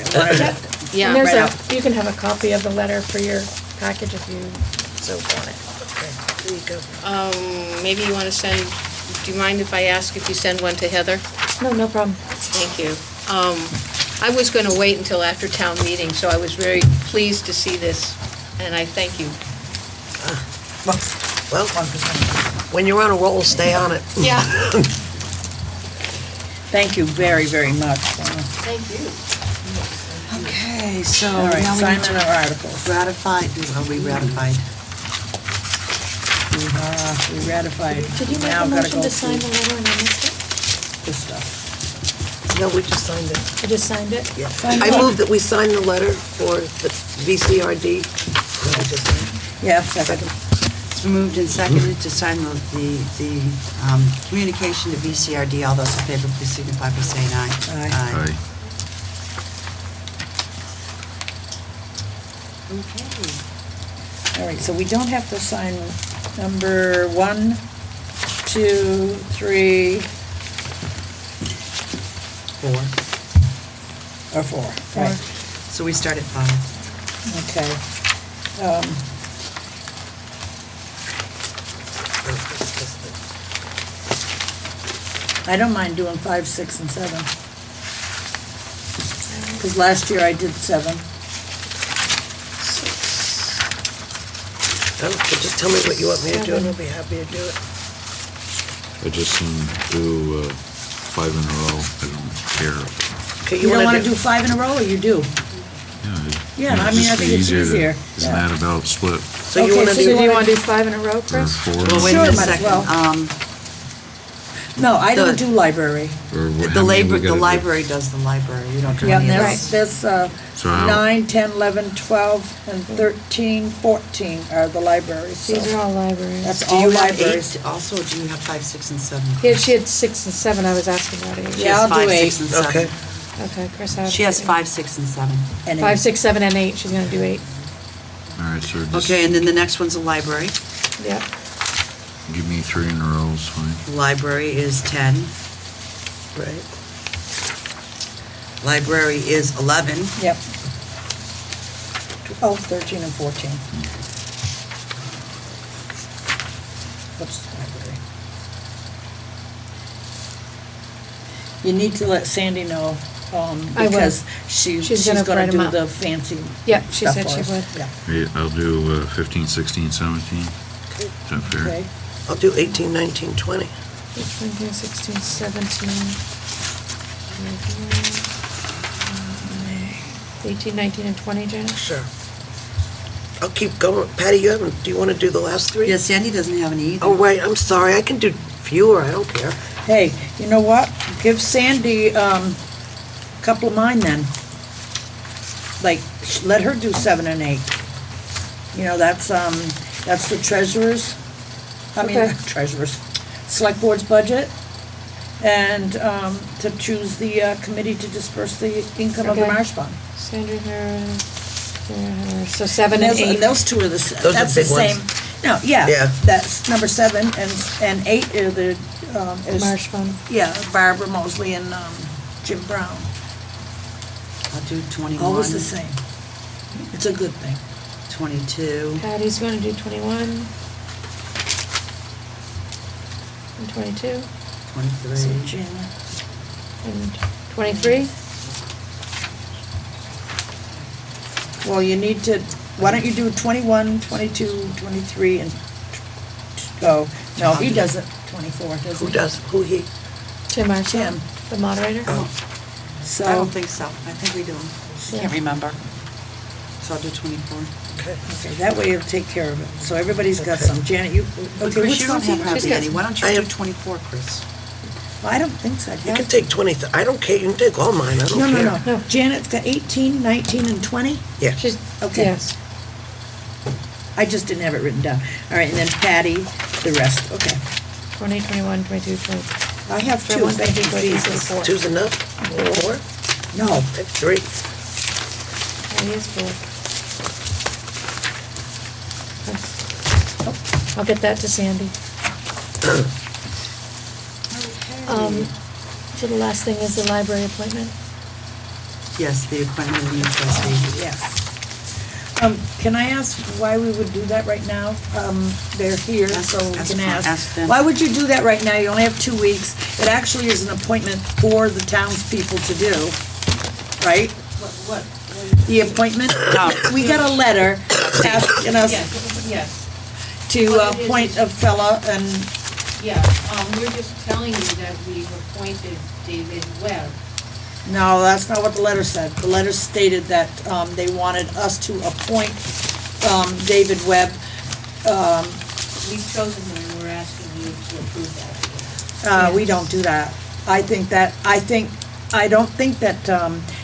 Yeah, And there's right a, out. you can have a copy of the letter for your package if you So want it. Okay, there you go. maybe you want to send, do you mind if I ask if you send one to Heather? No problem. Thank you. I was going to wait until after town meeting, so I was very pleased to see this, and I thank you. Well, when you're on a roll, stay on it. Yeah. Thank you very, very much. Thank you. Okay, so All right, now we need Simon to of articles. ratify, are we ratified? We ratified. Did you make Now a gotta motion go to sign through the letter and I missed it? this stuff. No, we just signed it. I just signed it? Yeah. Sign I it. move that we sign the letter for the VCRD. That we just signed. Yeah, second. It's been moved and seconded to sign the communication to VCRD. All those in favor, please signify by saying aye. Aye. Okay. All right, so we don't have to sign number 1, 2, 3, 4. or 4, right? So we start at 5. Okay. I don't mind doing 5, 6, and 7. Because last year I did 7. Just tell me what you want me to do, and I'll be happy to do it. I just do 5 in a row. I don't care. Okay, You don't want to do 5 in a row, or you do? Yeah, I mean, I think it's easier. Isn't that about split? So you Okay, want to so do? Do you want to do 5 in a row, Or Chris? 4? Well, wait Sure, a minute a might as second. well. No, I don't The- do library. Or what- The how many we the gotta do? library does the library. You don't do Yeah, any and of there's, those. there's So how- 9, 10, 11, 12, and 13, 14 are the libraries, so. These are all libraries. That's Do all you have libraries. 8 also, or do you have 5, 6, and 7? Yeah, she had 6 and 7, I was asking about She 8. Yeah, has I'll do 5, 8. 6, and 7. Okay. Okay, Chris, how She has 5, 6, and 7. And 5, 8. 6, 7, and 8, she's gonna do 8. All right, so just Okay, and then the next one's a library. Yep. give me 3 in a row, is fine. Library is 10. Right. Library is 11. Yep. 12, 13, and 14. What's the library? You need to let Sandy know, I will. because she's She's gonna gonna write 'em do up. the fancy Yep, she stuff said for she us. would. Yeah, I'll do 15, 16, 17. Is that fair? okay. I'll do 18, 19, 20. 15, 16, 17. 18, 19, and 20, Janet? Sure. I'll keep going. Patty, do you want to do the last 3? Yeah, Sandy doesn't have any either. Oh, right, I'm sorry, I can do fewer, I don't care. Hey, you know what? Give Sandy, a couple of mine then. Like, let her do 7 and 8. You know, that's the treasurer's, Okay. treasurer's, select board's budget. And, to choose the, committee to disperse the income of the Okay. marsh fund. Sandra, her, so 7 and And 8. those two are Those are that's the big ones. same. No, yeah. Yeah. That's number 7, and 8 are the, is. Marsh fund. Yeah, Barbara Mosley and, Jim Brown. I'll do 21. Always the same. It's a good thing. 22. Patty's gonna do 21. And 22, 23. Janet. and 23? Well, you need to, why don't you do 21, 22, 23, and, oh, no, he doesn't, 24, does he? Who does, who he? Tim Marshall, Tim. the moderator? I So, don't think so. I think we do. Yeah. Can't remember. So I'll do 24. Okay. okay, that way you'll take care of it. So everybody's got Okay. some. Janet, you, But okay, Chris, which you one don't have She's hardly got- any. Why don't you I do have- 24, Chris? Well, I don't think so. You can take 20, I don't care, you can take all mine, I don't No, care. no, no. Janet's got 18, 19, and 20? Yeah. She's, Okay. yes. I just didn't have it written down. All right, and then Patty, the rest, okay. 20, 21, 22, 23. I have two, 21, thank you, 22, please. 24. Two's enough? More? No, I have 3. Patty is 4. I'll get that to Sandy. So the last thing is the library appointment. Yes, the appointment of the new trustee. yes. Can I ask why we would do that right now? They're here, Ask- so we ask can them- ask. ask them. Why would you do that right now? You only have 2 weeks. It actually is an appointment for the townspeople to do. right? What? The appointment? No. We got a letter asking us Yes, to What it is appoint is- a fella and, yeah, we're just telling you that we've appointed David Webb. no, that's not what the letter said. The letter stated that, they wanted us to appoint, David Webb. We've chosen him and we're asking you to approve that. We don't do that. I don't think that,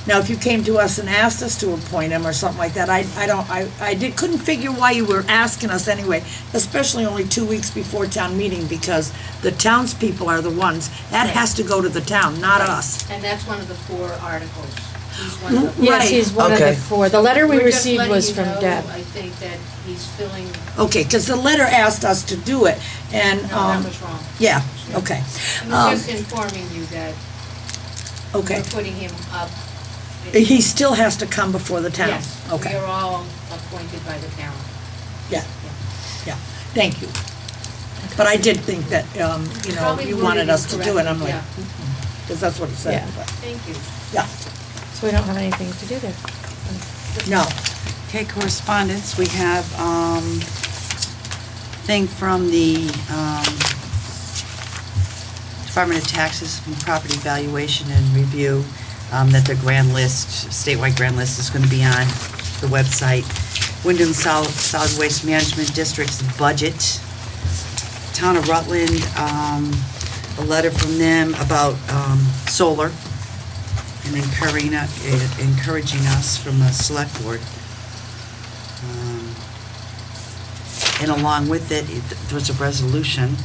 now, if you came to us and asked us to appoint him or something like that, couldn't figure why you were asking us anyway, especially only 2 weeks before town meeting, because the townspeople are the ones, that has to go to the town, not us. And that's one of the 4 articles. He's one of the. Yes, he's one of the Okay. 4. The letter we We're just received letting was you from know, Deb. I think that he's filling, Okay, because the letter asked us to do it, and, no, that was wrong. yeah, okay. I was just informing you that Okay, we're putting him up. he still has to come before the town? Yes, we Okay, are all appointed by the town. yeah, thank you. But I did think that, Probably you wanted worded us to do it, I'm like, incorrectly, because that's what it said. Yeah. but- Thank you. Yeah, So we don't have anything to do there. no, Okay, correspondence, we have, thing from the, Department of Taxes and Property Valuation and Review, that the grand list, statewide grand list is gonna be on the website. Windham Solid Waste Management District's budget. Town of Rutland, a letter from them about, solar and encouraging us from the select board. And along with it, there was a resolution.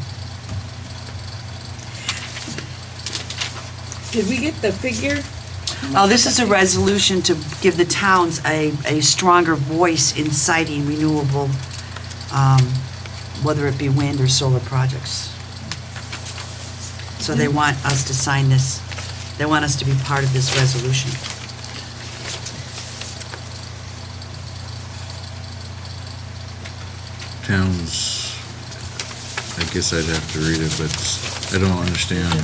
did we get the figure? Oh, this is a resolution to give the towns a stronger voice in citing renewable, whether it be wind or solar projects. So they want us to sign this, they want us to be part of this resolution. Towns, I guess I'd have to read it, but I don't understand.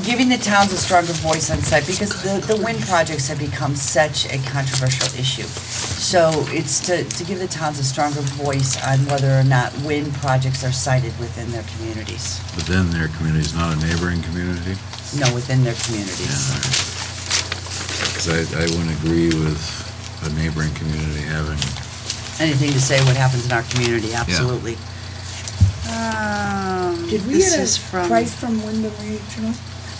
Giving the towns a stronger voice on site, because the wind projects have become such a controversial issue. So it's to give the towns a stronger voice on whether or not wind projects are cited within their communities. Within their communities, not a neighboring community? No, within their communities. Because I wouldn't agree with a neighboring community having, Anything to say what happens in our community, absolutely. Did we This get is a from- price from Windham Regional?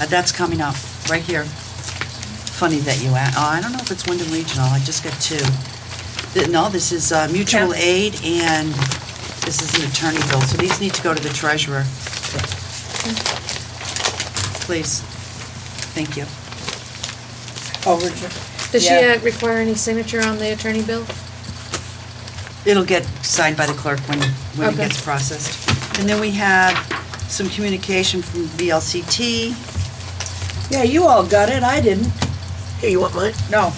That's coming up, right here. Funny that you asked. Oh, I don't know if it's Windham Regional, I just got 2. No, this is mutual aid, and this is an attorney bill, so these need to go to the treasurer. Please. Thank you. Oh, Richard. Does she Yeah. require any signature on the attorney bill? It'll get signed by the clerk when it Okay. gets processed. And then we have some communication from VLCT. Yeah, you all got it, I didn't. Here, you want mine? No.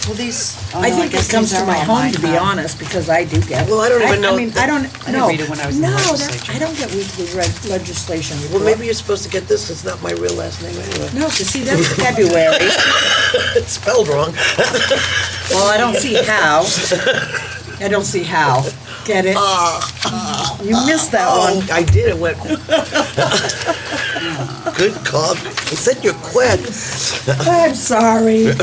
Well, these, oh, I no, think guess it comes these to are my all home, mine, to be huh? honest, because I do get. Well, I don't even know I mean, I don't, I didn't no. read it when I was in the No, legislature. I don't get weekly legislation Well, report. maybe you're supposed to get this, it's not my real last name anyway. No, 'cause see, that's February. It's spelled wrong. Well, I don't see how. I don't see how. Get it? You missed that Oh, one. I did, it went. Good call, I said you're quick. I'm sorry.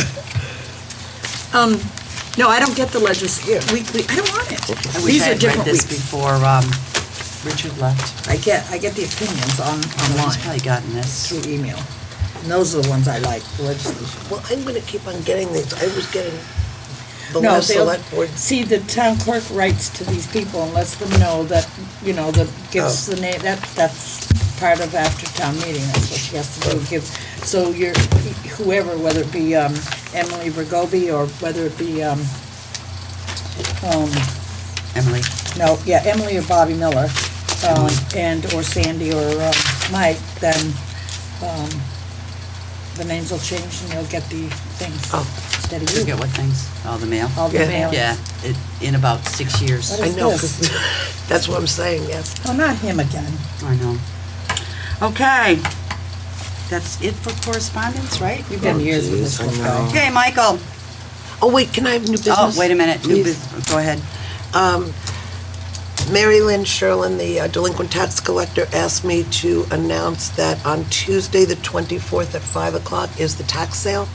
No, I don't get the weekly, I don't want it. I wish These I are had read different this weeks. before Richard left. I get the opinions He's online probably gotten this. through email. And those are the ones I like, the legislation. Well, I'm gonna keep on getting these, I was getting the No, last they'll- select board. See, the town clerk writes to these people and lets them know that, that gives the name, that's part of after town meeting, that's what she has to do, gives, so whoever, whether it be, Emily Vergobi, or whether it be, Emily. no, yeah, Emily or Bobby Miller, or Sandy or, Mike, then, the names will change and you'll get the things. Oh. Instead of Forget you. what things, all the mail. All the Yeah. mail. Yeah, in about 6 years. What I is know, this? 'cause that's what I'm saying, yes. Oh, not him again. I know. Okay. that's it for correspondence, right? You've been years with this one, though. Okay, Michael. Oh, wait, can I have new business? Oh, wait a minute, new Please. business, go ahead. Mary Lynn Sherlin, the delinquent tax collector, asked me to announce that on Tuesday, the 24th at 5 o'clock is the tax sale,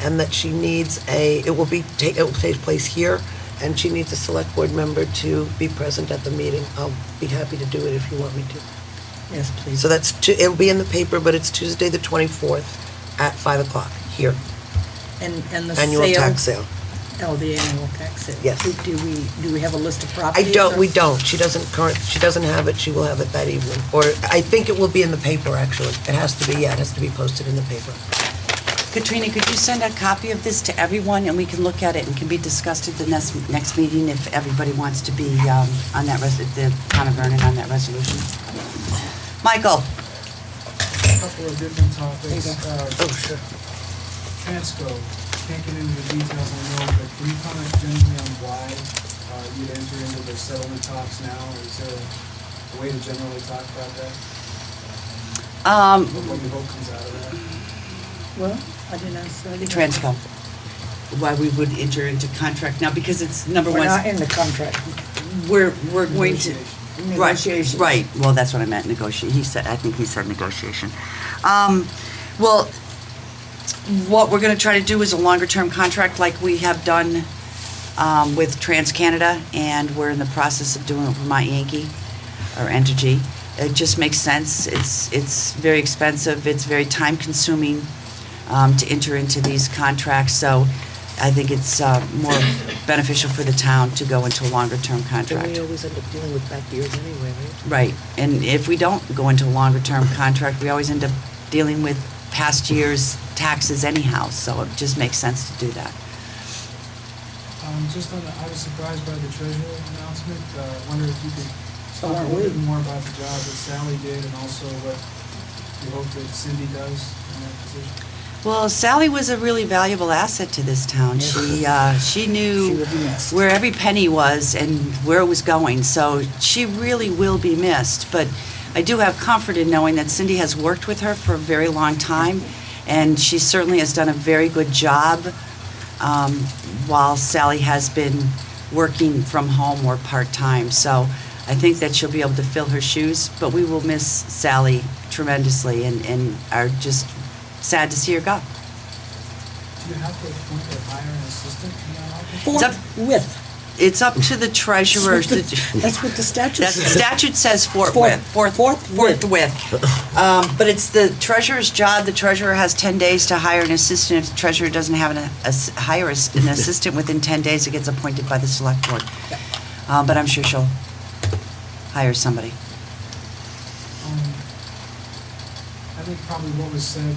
and that she needs it will take place here, and she needs a select board member to be present at the meeting. I'll be happy to do it if you want me to. Yes, please. So it'll be in the paper, but it's Tuesday, the 24th at 5 o'clock here. And the sale? Annual tax sale. Oh, the annual tax sale. Yes. Do we have a list of properties? We don't. She doesn't have it. She will have it that evening. Or I think it will be in the paper, actually. It has to be posted in the paper. Katrina, could you send a copy of this to everyone, and we can look at it and can be discussed at the next meeting if everybody wants to be on that, the Town of Vernon on that resolution? Michael? Couple of different topics. Oh, sure. Transco, can't get into the details, I know, but can you comment generally on why you'd enter into the settlement talks now? Is there a way to generally talk about that? What you hope comes out of that? Well, I didn't answer. Transco. Why we would enter into contract now, because it's number one. We're not in the contract. We're going to. Negotiations. Right, well, that's what I meant, negotiate. I think he said negotiation. Well, what we're gonna try to do is a longer-term contract like we have done with TransCanada, and we're in the process of doing it with Vermont Yankee, or Mtg. It just makes sense. It's very expensive, it's very time-consuming to enter into these contracts, so I think it's more beneficial for the town to go into a longer-term And contract. we always end up dealing with back years anyway, right? Right, and if we don't go into a longer-term contract, we always end up dealing with past year's taxes anyhow, so it just makes sense to do that. Just on I was surprised by the treasurer announcement. Wonder if you could So talk a aren't little we? bit more about the job that Sally did and also what you hope that Cindy does in that position. Well, Sally was a really valuable asset to this town. She knew She will be missed. where every penny was and where it was going, so she really will be missed. But I do have comfort in knowing that Cindy has worked with her for a very long time, and she certainly has done a very good job while Sally has been working from home or part-time. So I think that she'll be able to fill her shoes, but we will miss Sally tremendously and are just sad to see her go. Do you have to appoint or hire an assistant in that office? Forthwith. It's up to the treasurer. That's what the statute The says. statute says forthwith. But it's the treasurer's job. The treasurer has 10 days to hire an assistant. If the treasurer doesn't have hire an assistant within 10 days, it gets appointed by the select board. But I'm sure she'll hire somebody. I think probably what was said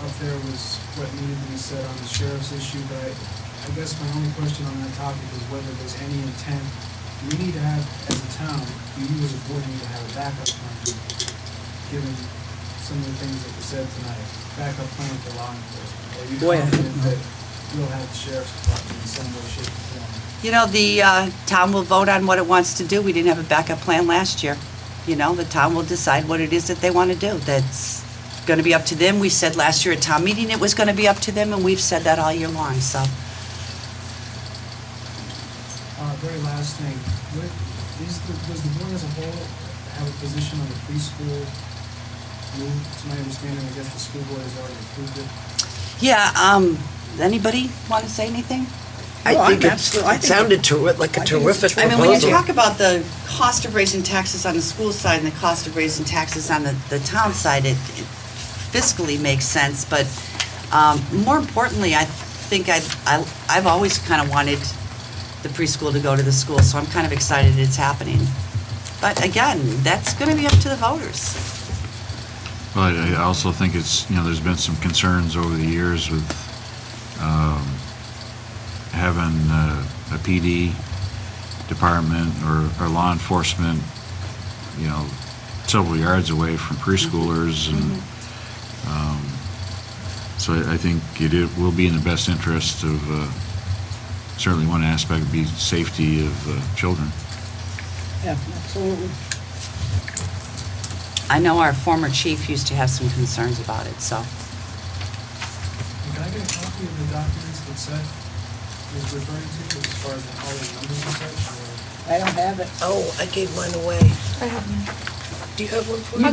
up there was what needed to be said on the sheriff's issue, but I guess my only question on that topic is whether there's any intent, do we need to have, as a town, do you as a board need to have a backup plan, given some of the things that were said tonight, backup plan for law enforcement? Are you confident that we'll have the sheriff's department in some way, shape, or form? You know, the town will vote on what it wants to do. We didn't have a backup plan last year. You know, the town will decide what it is that they want to do. That's going to be up to them. We said last year at town meeting it was going to be up to them, and we've said that all year long, so. Very last thing, does the board as a whole have a position on the preschool move? To my understanding, I guess the school board has already approved it. Yeah, anybody want to say anything? I think it sounded like a terrific proposal. I mean, when you talk about the cost of raising taxes on the school side and the cost of raising taxes on the town side, it fiscally makes sense, but more importantly, I think I've always kind of wanted the preschool to go to the school, so I'm kind of excited it's happening. But again, that's going to be up to the voters. Well, I also think it's, there's been some concerns over the years with having a PD department or law enforcement, several yards away from preschoolers, and so I think it will be in the best interest of, certainly one aspect would be safety of children. Yeah, absolutely. I know our former chief used to have some concerns about it, so. Can I get a copy of the documents that Seth was referring to as far as all the numbers and such? Or- I don't have it. Oh, I gave mine away. I have one. Do you have one for You me?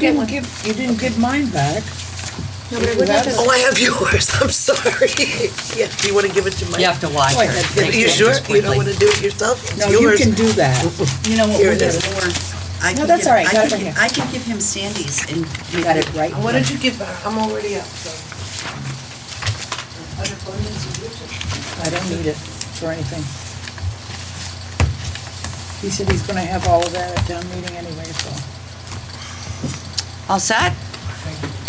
didn't give mine back. No, but I would have to. Oh, I have yours, I'm sorry. Yeah, do you want to give it to Mike? You have to watch Go her. ahead. Thank Are you sure? Just You don't quickly. want to do it yourself? It's No, you yours. can do that. You know what Here we'll it do? is. No, that's all right. Got it right here. I can give him Sandy's and. Got it right. Why don't you give her, I'm already up, so. I don't need it for anything. He said he's gonna have all of that at town meeting anyway, so. All set?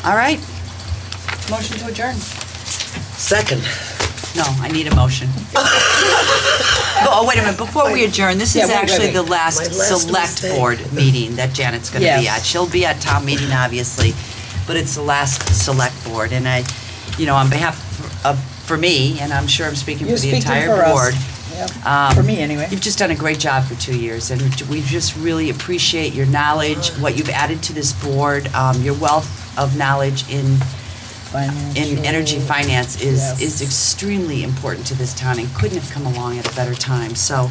All right. Motion to adjourn. Second. No, I need a motion. Oh, wait a minute, before we adjourn, this Yeah, is wait, actually wait. the last My last select mistake. board meeting that Janet's gonna be Yes. at. She'll be at town meeting, obviously, but it's the last select board, and I, on behalf of, for me, and I'm sure I'm speaking for You're the speaking entire for us. board. Yep, for me anyway. You've just done a great job for 2 years, and we just really appreciate your knowledge, what you've added to this board, your wealth of knowledge in energy finance Yes. is extremely important to this town and couldn't have come along at a better time. So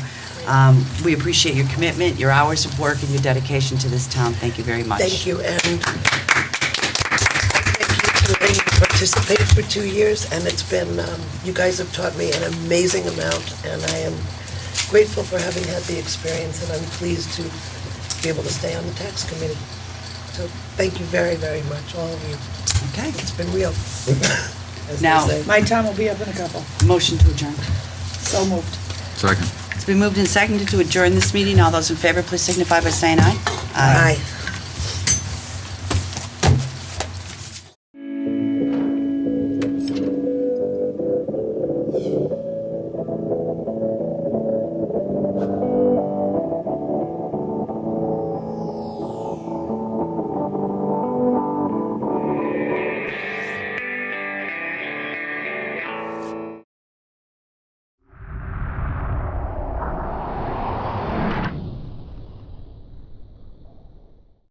we appreciate your commitment, your hours of work, and your dedication to this town. Thank you very much. Thank you, and thank you for letting me participate for 2 years, and it's been, you guys have taught me an amazing amount, and I am grateful for having had the experience, and I'm pleased to be able to stay on the tax committee. So thank you very, very much, all of you. Okay. It's been real. as they Now- say. My time will be up in a couple. Motion to adjourn. So moved. Second. It's been moved and seconded to adjourn this meeting. All those in favor, please signify by saying aye. Aye.